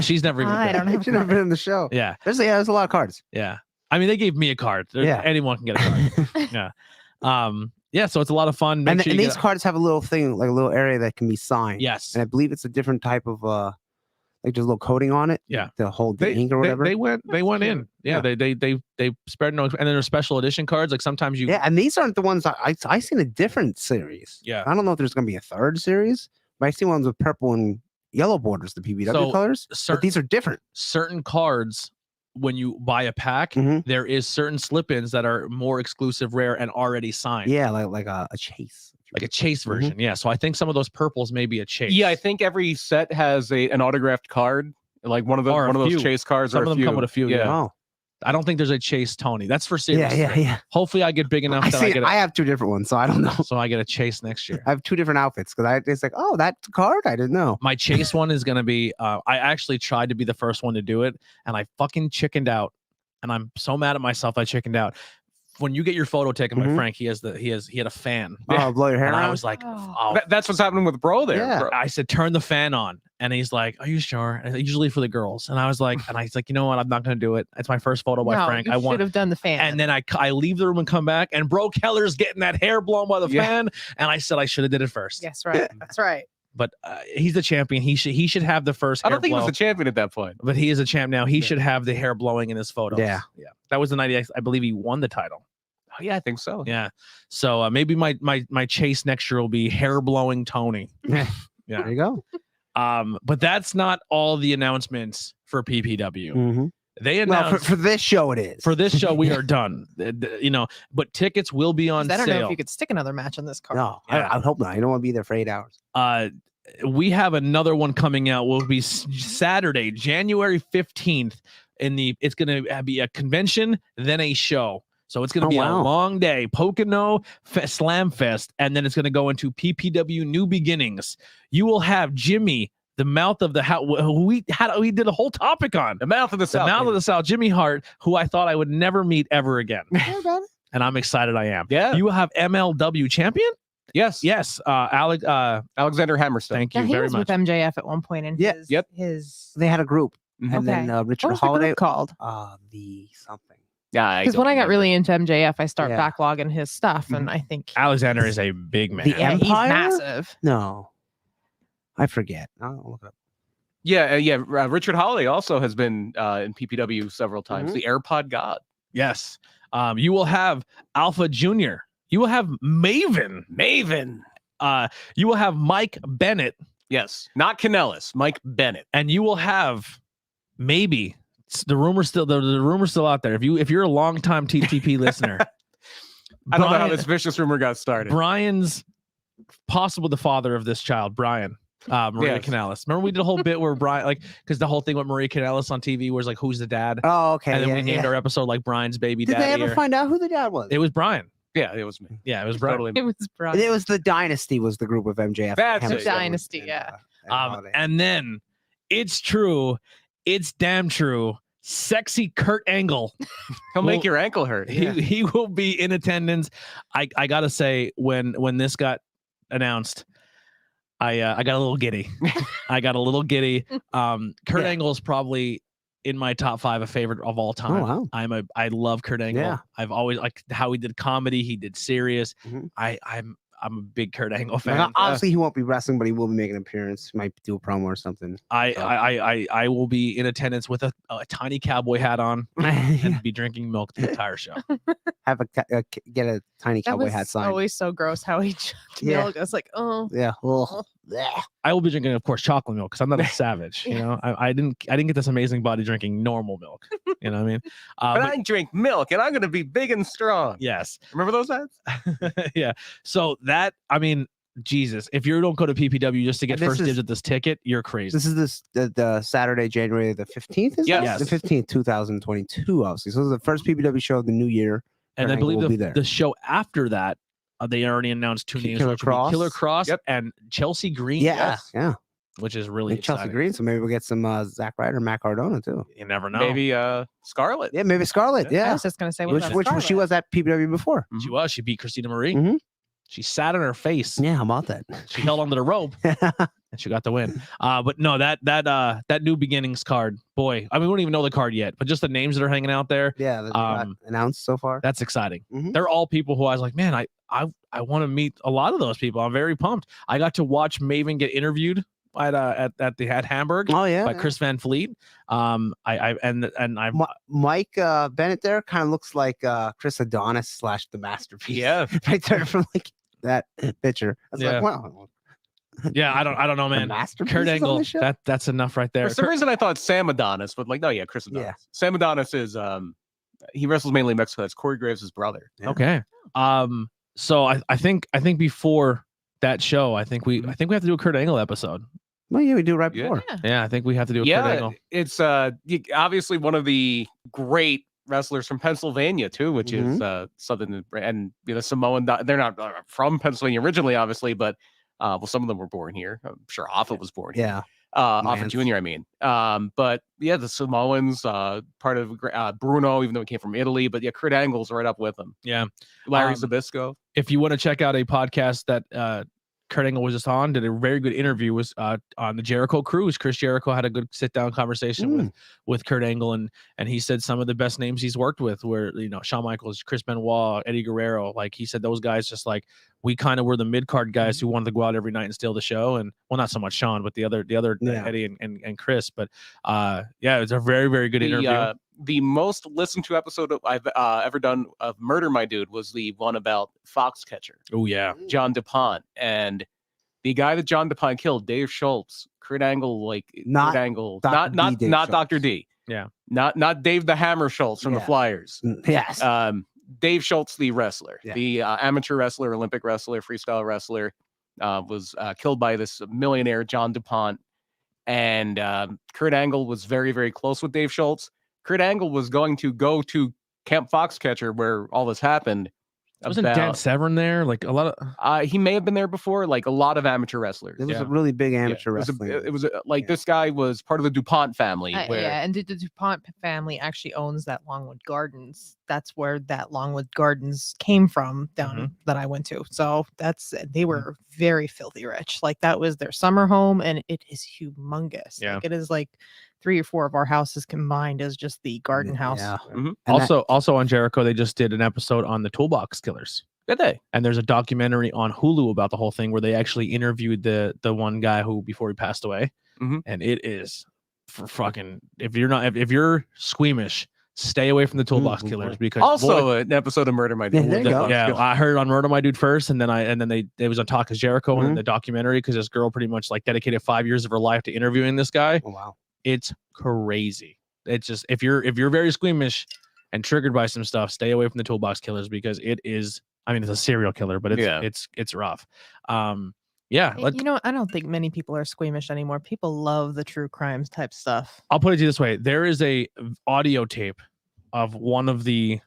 She's never even I don't have She's never been in the show. Yeah. There's a lot of cards. Yeah. I mean, they gave me a card. Anyone can get a card. Yeah. Yeah, so it's a lot of fun. And these cards have a little thing, like a little area that can be signed. Yes. And I believe it's a different type of like there's a little coating on it. Yeah. To hold the ink or whatever. They went in. Yeah, they spread no, and then there's special edition cards. Like sometimes you. Yeah, and these aren't the ones I seen a different series. Yeah. I don't know if there's gonna be a third series, but I see ones with purple and yellow borders, the PPW colors. But these are different. Certain cards, when you buy a pack, there is certain slip-ins that are more exclusive, rare, and already signed. Yeah, like a chase. Like a chase version. Yeah. So I think some of those purples may be a chase. Yeah, I think every set has an autographed card, like one of those chase cards. Some of them come with a few. Yeah. Oh. I don't think there's a chase Tony. That's for serious. Yeah. Hopefully I get big enough that I get I have two different ones, so I don't know. So I get a chase next year. I have two different outfits because it's like, oh, that card? I didn't know. My chase one is gonna be I actually tried to be the first one to do it, and I fucking chickened out. And I'm so mad at myself I chickened out. When you get your photo taken by Frank, he had a fan. Oh, blow your hair and out? I was like, that's what's happening with Bro there. Yeah. Bro. I said, turn the fan on. And he's like, are you sure? And usually for the girls. And I was like, you know what? I'm not going to do it. It's my first photo by Frank. I should have done the fan. And then I leave the room and come back, and Bro Keller's getting that hair blown by the fan. And I said, I should have did it first. Yes, right. That's right. But he's the champion. He should have the first. I don't think he was the champion at that point. But he is a champ now. He should have the hair blowing in his photos. Yeah. That was the night I believe he won the title. Oh, yeah, I think so. Yeah. So maybe my chase next year will be hair blowing Tony. Yeah. There you go. But that's not all the announcements for PPW. They announced for this show it is. For this show we are done. But tickets will be on I don't know sale. if you could stick another match on this card. No, I hope not. I don't want to be there for 8 hours. We have another one coming out. Will be Saturday, January 15th. It's going to be a convention, then a show. So it's going to be a long day. Pocono Slam Fest, and then it's going to go into PPW New Beginnings. You will have Jimmy, the mouth of the house, who we did a whole topic on. The mouth of the South. The mouth of the South, Jimmy Hart, who I thought I would never meet ever again. And I'm excited I am. Yeah. You will have MLW champion? Yes. Alexander Hammerstone. Thank you he very was much. with MJF at one point in his They had a group. And Okay. then Richard what was the Holiday group called? the something. Yeah, Because when I got really into MJF, I start Yeah. backlogging his stuff, and I think Alexander is a big man. The yeah, he's Empire? massive. No. I forget. I'll look it up. Yeah. Richard Holiday also has been in PPW several times. The AirPod God. Yes. You will have Alpha Jr. You will have Maven. You will have Mike Bennett. Yes. Not Kanellis. Mike Bennett. And you will have maybe the rumor's still out there. If you're a longtime TTP listener, I don't know how this vicious rumor got started. Brian's possible the father of this child, Brian. Maria Kanellis. Remember we did a whole bit where Brian, because the whole thing with Maria Kanellis on TV was like, who's the dad? Oh, okay. And then we named our episode like Brian's baby Did daddy. they ever find out who the dad was? It was Brian. Yeah, it was me. Yeah, it was Brian. It was Brian. It was the Dynasty was the group of MJF. That's Hammerstone, it. Dynasty, and, yeah. And then it's true. It's damn true. Sexy Kurt Angle. He'll make your ankle hurt. He will be in attendance. I gotta say, when this got announced, I got a little giddy. Kurt Angle is probably in my top 5 a favorite of all time. Oh, wow. I love Kurt Angle. Yeah. I've always liked how he did comedy. He did serious. I'm a big Kurt Angle fan. Obviously, he won't be wrestling, but he will be making an appearance. Might do a promo or something. I will be in attendance with a tiny cowboy hat on and be drinking milk the entire show. Have get a tiny That cowboy was hat sign. always so gross how he chugged Yeah. milk. I was like, oh. Yeah. I will be drinking, of course, chocolate milk because I'm not a savage. You know, I didn't get this amazing body drinking normal milk. You know what I mean? But I drink milk and I'm going to be big and strong. Yes. Remember those ads? Yeah. So that, I mean, Jesus, if you don't go to PPW just to get first dibs at this ticket, you're crazy. This is the Saturday, January the 15th. Is Yes. the 15th, 2022. Obviously, so this is the first PPW show of the new year. And I believe will be there. the show after that, they already announced 2 names. Killer which would be Cross. Killer Cross and Chelsea Green. Yeah, yeah. Which is really And Chelsea exciting. Green. So maybe we'll get some Zack Ryder, Matt Cardona too. You never know. Maybe Scarlett. Yeah, maybe Scarlett. I Yeah, was just going to say, which she was at PPW before. She was. She beat Christina Marie. Mhm. She sat on her face. Yeah, how about that? She held onto the rope. and she got the win. But no, that New Beginnings card, boy, I mean, we don't even know the card yet, but just the names that are hanging out there. Yeah, that got announced so far. That's exciting. Mhm. They're all people who I was like, man, I want to meet a lot of those people. I'm very pumped. I got to watch Maven get interviewed at Hamburg. Oh yeah, by Chris Van Fleet. I'm Mike Bennett there kind of looks like Chris Adonis / the Masterpiece. Yeah, right there from like that picture. I was like, wow. Yeah, I don't know, man. Kurt Angle, that's enough right there. For some reason, I thought Sam Adonis, but like, no, yeah, Chris Adonis. Yeah. Sam Adonis is he wrestles mainly in Mexico. That's Corey Graves' brother. Yeah. Okay. So I think before that show, I think we have to do a Kurt Angle episode. Well, yeah, we do right before. Yeah, I think we have to do a Kurt Angle. It's obviously one of the great wrestlers from Pennsylvania too, which is something. And Samoan. They're not from Pennsylvania originally, obviously, but well, some of them were born here. I'm sure Hoffa was born here. Yeah. Hoffa Jr., I mean. But yeah, the Samoans, part of Bruno, even though he came from Italy, but yeah, Kurt Angle's right up with him. Yeah. Larry Zbyszko. If you want to check out a podcast that Kurt Angle was just on, did a very good interview, was on the Jericho Cruise. Chris Jericho had a good sit-down conversation with Kurt Angle, and he said some of the best names he's worked with were, Shawn Michaels, Chris Benoit, Eddie Guerrero. Like, he said those guys just like, we kind of were the mid-card guys who wanted to go out every night and steal the show. And well, not so much Shawn, but the other Eddie and Chris. But yeah, it was a very, very good interview. The most listened to episode I've ever done of Murder My Dude was the one about Foxcatcher. Oh yeah, John DuPont, and the guy that John DuPont killed, Dave Schultz. Kurt Angle, not Kurt Angle, not Dr. D. Yeah, not Dave the Hammer Schultz from the Flyers. Yes. Dave Schultz, the wrestler, Yeah. the amateur wrestler, Olympic wrestler, freestyle wrestler, was killed by this millionaire John DuPont, and Kurt Angle was very, very close with Dave Schultz. Kurt Angle was going to go to Camp Foxcatcher where all this happened. Wasn't Dan Severn there? Like a lot of he may have been there before, like a lot of amateur wrestlers. It was a really big amateur wrestling. It was this guy was part of the DuPont family. And the DuPont family actually owns that Longwood Gardens. That's where that Longwood Gardens came from down that I went to. So they were very filthy rich. Like, that was their summer home, and it is humongous. Yeah. Like, it is like 3 or 4 of our houses combined as just the garden house. Yeah. Also on Jericho, they just did an episode on the Toolbox Killers. Did they? And there's a documentary on Hulu about the whole thing where they actually interviewed the one guy who before he passed away. And it is for fucking, if you're squeamish, stay away from the Toolbox Killers, because also an episode of Murder My Dude. Yeah, there you go. Yeah, I heard on Murder My Dude first, and then it was on Talk is Jericho and the documentary, because this girl pretty much like dedicated 5 years of her life to interviewing this guy. Oh wow. It's crazy. It's just, if you're very squeamish and triggered by some stuff, stay away from the Toolbox Killers, because it is, I mean, it's a serial killer, but it's rough. Yeah. I don't think many people are squeamish anymore. People love the true crimes type stuff. I'll put it to you this way. There is a audio tape of one of the,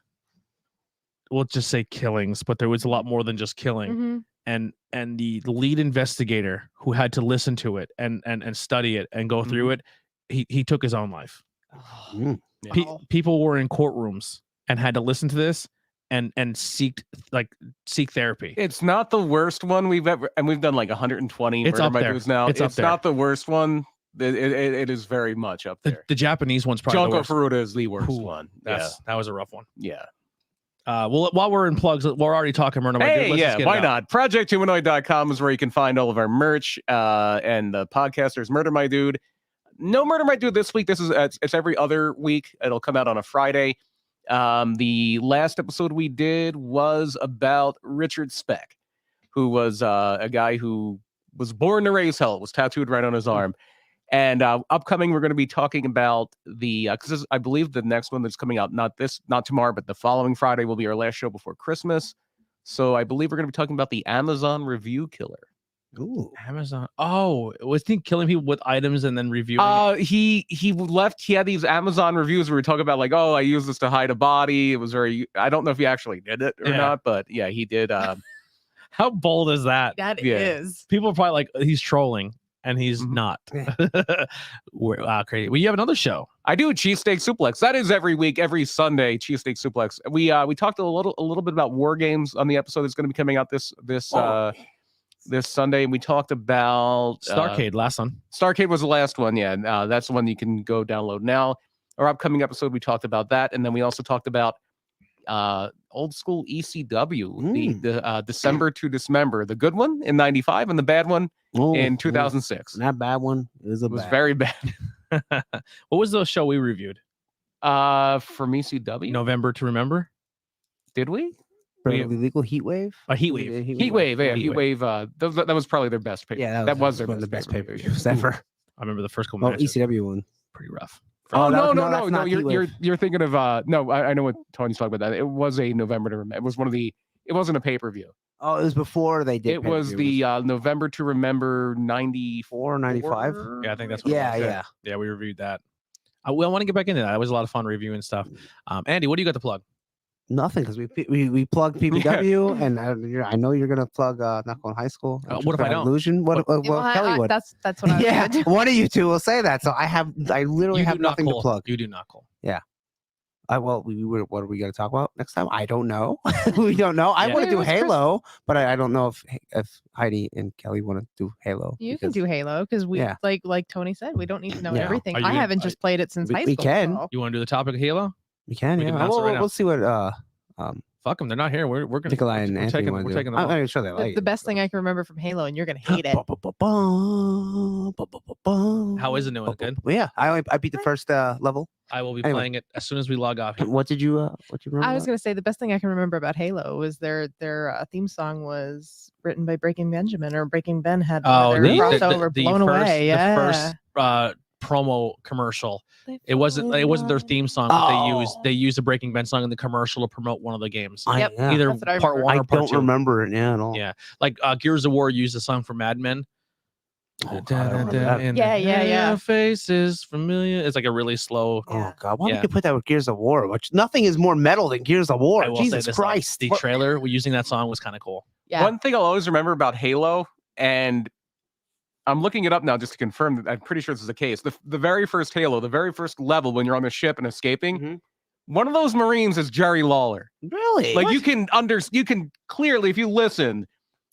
we'll just say killings, but there was a lot more than just killing. And the lead investigator who had to listen to it and study it and go through it, he took his own life. People were in courtrooms and had to listen to this and seek therapy. It's not the worst one we've ever, and we've done like 120 it's Murder My Dudes now. It's not the worst one. It is very much up there. The Japanese one's probably Junko the worst. Furuta is the worst one. That was a rough one. Yeah. Well, while we're in plugs, we're already talking Murder My Dude. Hey, yeah, why not? ProjectHumanoid.com is where you can find all of our merch and the podcasters. Murder My Dude. No Murder My Dude this week. It's every other week. It'll come out on a Friday. The last episode we did was about Richard Speck, who was a guy who was born to raise hell. It was tattooed right on his arm. And upcoming, we're going to be talking about because I believe the next one that's coming out, not tomorrow, but the following Friday will be our last show before Christmas. So I believe we're going to be talking about the Amazon review killer. Ooh, Amazon. Oh, was he killing people with items and then reviewing? He left. He had these Amazon reviews where we talk about like, oh, I used this to hide a body. It was very. I don't know if he actually did it or not, but yeah, he did. How bold is that? That is. People are probably like, he's trolling, and he's not. We're crazy. Well, you have another show. I do Cheesesteak Suplex. That is every week, every Sunday. Cheesesteak Suplex. We talked a little bit about War Games on the episode that's going to be coming out this this Sunday. We talked about Starcade, last one. Starcade was the last one. Yeah, that's the one you can go download now. Our upcoming episode, we talked about that, and then we also talked about old school ECW, the December to Dismember, the good one in '95 and the bad one in 2006. That bad one was very bad. What was the show we reviewed? From ECW, November to Remember. Did we? Legal Heat Wave. Heat Wave. Heat Wave. Yeah, Heat Wave. That was probably their best pay. Yeah, that was their one of the best pay-per-views ever. I remember the first couple. ECW one, pretty rough. Oh no! You're thinking of no. I know what Tony's talking about. That it was a November to Remember. It was it wasn't a pay-per-view. Oh, it was before they did. It was the November to Remember 94 or 95. Yeah, I think that's what yeah. We reviewed that. I want to get back into that. It was a lot of fun reviewing stuff. Andy, what do you got to plug? Nothing, because we plugged PPW, and I know you're gonna plug Knuckle in High School. What if I don't? Illusion? What Kelly would? That's what I was one of you two will say that. So I literally have nothing to plug. You do Knuckle. Yeah. What are we going to talk about next time? I don't know. We don't know. I want to do Halo, but I don't know if Heidi and Kelly want to do Halo. You can do Halo because we like Tony said, we don't need to know everything. I haven't just played it since high school. We can. So. You want to do the topic of Halo? We can. Yeah. We'll see what. Fuck them. They're not here. We're gonna. Nikolai and Anthony we're taking them. I'm sure they like the best thing I can remember from Halo, and you're gonna hate it. How is it doing? Good. Yeah, I beat the first level. I will be playing it as soon as we log off. Here. What did you remember? I was gonna say the best thing I can remember about Halo was their theme song was written by Breaking Benjamin, or Breaking Ben had crossover Blown Away. Yeah, the first promo commercial. It wasn't their theme song that they used a Breaking Ben song in the commercial to promote one of the games. Either part one or part two. I don't remember it at all. Yeah, like Gears of War used a song from Mad Men. Yeah. Faces familiar. It's like a really slow. Oh God! Why would you put that with Gears of War? Which nothing is more metal than Gears of War. Jesus Christ! The trailer using that song was kind of cool. Yeah. One thing I'll always remember about Halo, and I'm looking it up now just to confirm that I'm pretty sure this is the case. The very first Halo, the very first level when you're on the ship and escaping, one of those Marines is Jerry Lawler. Really? Like you can clearly, if you listen,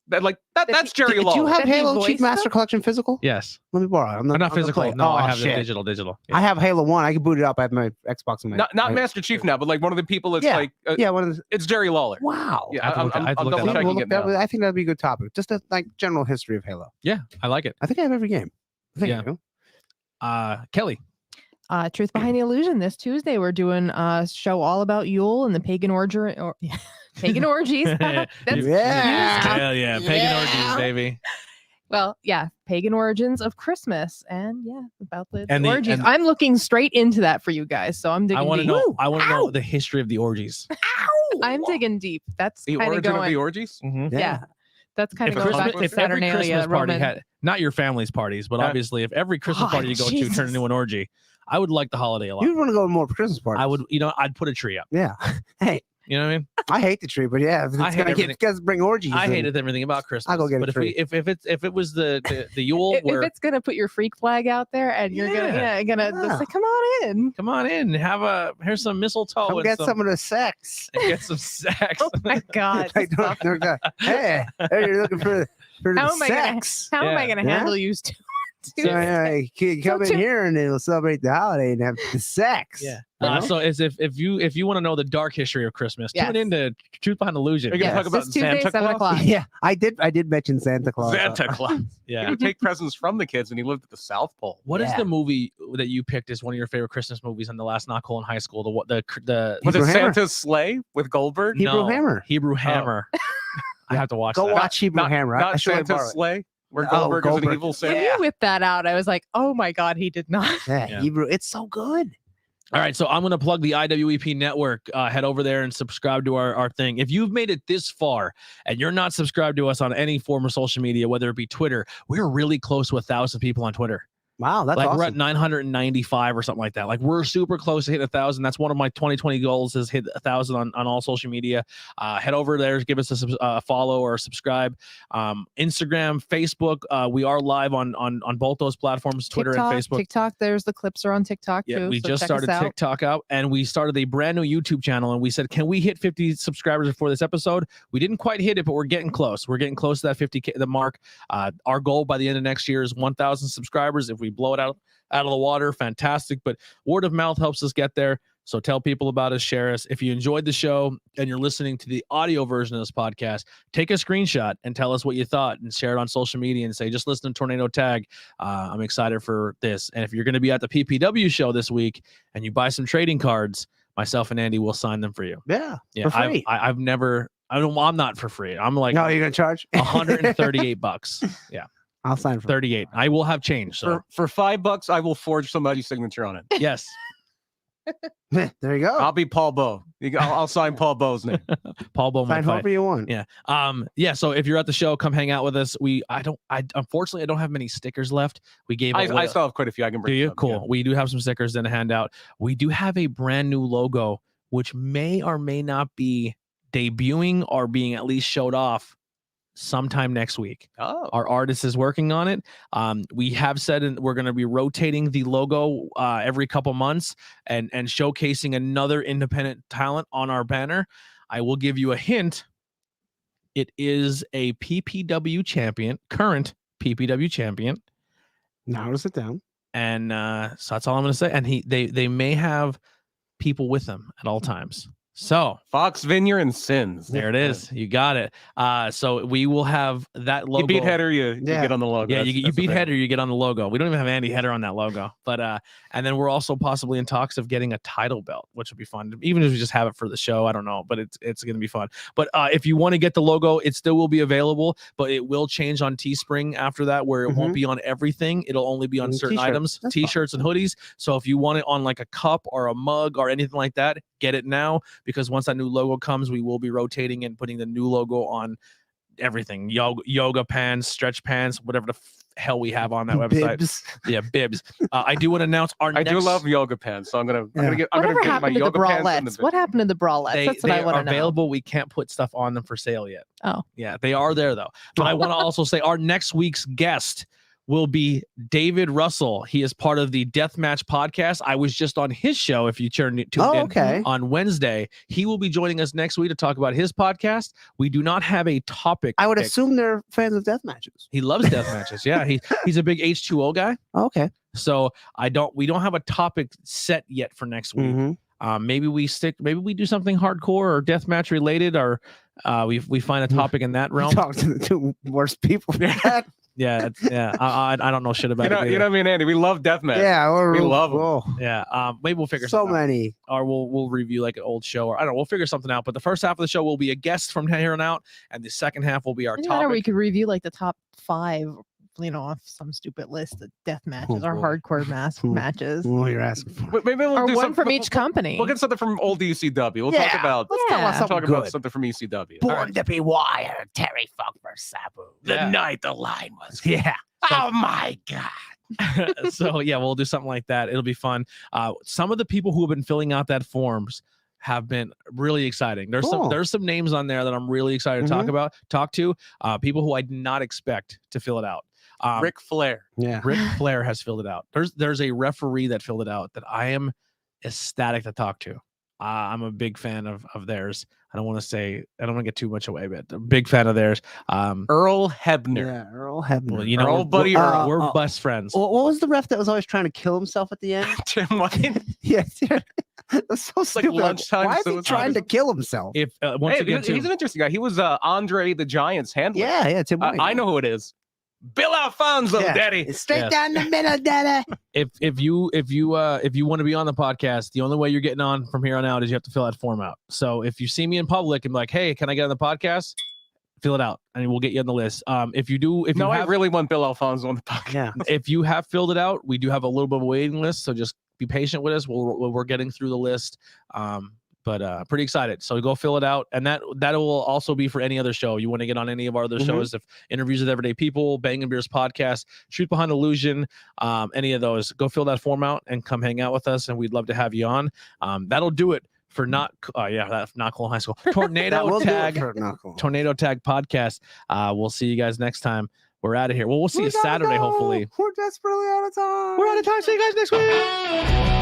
that's Jerry Lawler. Do you have Halo Chief Master Collection physical? Yes. Let me borrow. I'm not physical. No, I have the digital. Yeah. I have Halo 1. I can boot it up. I have my Xbox and not Master Chief now, but like one of the people. It's it's Jerry Lawler. Wow. Yeah, I'm double checking it now. I think that'd be a good topic. Just a general history of Halo. Yeah, I like it. I think I have every game. I do. Kelly. Truth Behind the Illusion. This Tuesday, we're doing a show all about Yule and the pagan pagan orgies. Hell yeah, pagan orgies, baby. Well, yeah, pagan origins of Christmas, and about the orgies. And I'm looking straight into that for you guys, so I'm digging deep. I want to know the history of the orgies. I'm digging deep. That's the origin of the orgies. Yeah. That's kind of going back to Saturnalia. Party had, not your family's parties, but obviously, if every Christmas party you go to turned into an orgy, I would like the holiday a lot. You'd want to go to more Christmas parties. I would, I'd put a tree up. Yeah. Hey. You know what I mean? I hate the tree, but if it's gonna bring orgies. I hated everything about Christmas. I'll go get a tree. If it was the Yule, if it's gonna put your freak flag out there and you're gonna say, come on in, here's some mistletoe. Come get some of the sex. And get some sex. Oh my God! Hey, you're looking for the sex. How am I gonna handle you? So come in here and we'll celebrate the holiday and have the sex. Yeah. So as if you want to know the dark history of Christmas, tune into Truth Behind Illusion. We're gonna talk about Santa Claus. Yeah, I did mention Santa Claus. Santa Claus. Yeah. He would take presents from the kids when he lived at the South Pole. What is the movie that you picked as one of your favorite Christmas movies on the last Knockhole in high school? The was it Santa's Sleigh with Goldberg? Hebrew Hammer. Hebrew Hammer. I have to watch that. Go watch Hebrew Hammer. Not Santa's Sleigh. Where Goldberg is an evil Santa. When you whipped that out, I was like, oh my God, he did not. Yeah. Hebrew. It's so good. All right, so I'm going to plug the IWEP network. Head over there and subscribe to our thing. If you've made it this far and you're not subscribed to us on any form of social media, whether it be Twitter, we're really close to 1,000 people on Twitter. Wow, that's like awesome. we're at 995 or something like that. Like we're super close to hitting 1,000. That's one of my 2020 goals is hit 1,000 on all social media. Head over there, give us a follow or subscribe. Instagram, Facebook. We are live on both those platforms, Twitter TikTok, and Facebook. TikTok. There's the clips are on TikTok Yeah, too. we so just check us started out. TikTok out, and we started a brand new YouTube channel. And we said, can we hit 50 subscribers before this episode? We didn't quite hit it, but we're getting close. We're getting close to that 50K the mark. Our goal by the end of next year is 1,000 subscribers. If we blow it out of the water, fantastic. But word of mouth helps us get there. So tell people about us, share us. If you enjoyed the show and you're listening to the audio version of this podcast, take a screenshot and tell us what you thought and share it on social media and say, just listen to Tornado Tag. I'm excited for this. And if you're going to be at the PPW show this week and you buy some trading cards, myself and Andy will sign them for you. Yeah, for free. I'm not for free. I'm like, no, you're going to charge $138. Yeah. I'll sign for 38. I will have change. So For $5, I will forge somebody's signature on it. yes. there you go. I'll be Paul Bowe. I'll sign Paul Bowe's name. Paul Bowe. Sign whoever you want. Yeah. Yeah. So if you're at the show, come hang out with us. Unfortunately I don't have many stickers left. We gave I still have quite a few. I can bring. Do you? Up, Cool. yeah. We do have some stickers in a handout. We do have a brand new logo, which may or may not be debuting or being at least showed off sometime next week. Oh, our artist is working on it. We have said we're going to be rotating the logo every couple months and showcasing another independent talent on our banner. I will give you a hint. It is a PPW champion, current PPW champion. Now to sit down. And so that's all I'm going to say. And they may have people with them at all times. So Fox Vineyard and Sins. There it is. You got it. So we will have that logo. You beat Header, you get on the logo. Yeah, you beat Header, you get on the logo. We don't even have Andy Header on that logo. But and then we're also possibly in talks of getting a title belt, which would be fun. Even if we just have it for the show, I don't know, but it's going to be fun. But if you want to get the logo, it still will be available, but it will change on Teespring after that, where it won't be on everything. It'll only be on certain items, T-shirts and hoodies. So if you want it on like a cup or a mug or anything like that, get it now, because once that new logo comes, we will be rotating and putting the new logo on everything. Yoga pants, stretch pants, whatever the hell we have on that website. Bibs. Yeah, bibs. I do want to announce I do love yoga pants, so I'm gonna get my yoga pants. What happened to the bralettes? That's what I want to know. They are available. We can't put stuff on them for sale yet. Oh, yeah, they are there though. But I want to also say our next week's guest will be David Russell. He is part of the Deathmatch podcast. I was just on his show. If you tuned in on Wednesday, he will be joining us next week to talk about his podcast. We do not have a topic. I would assume they're fans of death matches. He loves death matches. Yeah, he's a big H2O guy. Okay. So we don't have a topic set yet for next week. Maybe we do something hardcore or deathmatch related, or we find a topic in that realm. Talk to the two worst people. Yeah. I don't know shit about it. You know what I mean, Andy? We love deathmatch. Yeah, we love them. Yeah. Maybe we'll figure so something many, out. Or we'll review like an old show, or I don't know. We'll figure something out. But the first half of the show will be a guest from here on out, and the second half will be our topic. We could review like the top 5. Off some stupid list of death matches or hardcore matches. Well, you're asking for. Maybe we'll do one from each company. We'll get something from old ECW. We'll talk about. Let's talk about something from ECW. Born to be wired. Terry Funk versus Sabu. The night the line was. Yeah. Oh my God. So yeah, we'll do something like that. It'll be fun. Some of the people who have been filling out that forms have been really exciting. There's some names on there that I'm really excited to talk to. People who I did not expect to fill it out. Ric Flair. Yeah. Ric Flair has filled it out. There's a referee that filled it out that I am ecstatic to talk to. I'm a big fan of theirs. I don't want to get too much away, but a big fan of theirs. Earl Hebner. Yeah, Earl Hebner. Well, you know, we're best friends. What was the ref that was always trying to kill himself at the end? Tim White. Yes. That's so stupid. Like lunchtime. Why is he trying to kill himself? If he's an interesting guy. He was Andre the Giant's handler. Yeah, Tim White. I know who it is. Bill Alfonso, Daddy. Straight down the middle, Daddy. If you want to be on the podcast, the only way you're getting on from here on out is you have to fill that form out. So if you see me in public and be like, hey, can I get on the podcast? Fill it out and we'll get you on the list. I really want Bill Alfonso on the podcast. Yeah. If you have filled it out, we do have a little bit of a waiting list. So just be patient with us. We're getting through the list. But pretty excited. So go fill it out. And that will also be for any other show. You want to get on any of our other shows, if interviews with everyday people, Bangin' Beers podcast, Truth Behind Illusion, any of those, go fill that form out and come hang out with us. And we'd love to have you on. That'll do it for Not Cool High School. Tornado Tag podcast. We'll see you guys next time. We're out of here. Well, we'll see you Saturday, hopefully. We're desperately out of time. We're out of time. See you guys next week.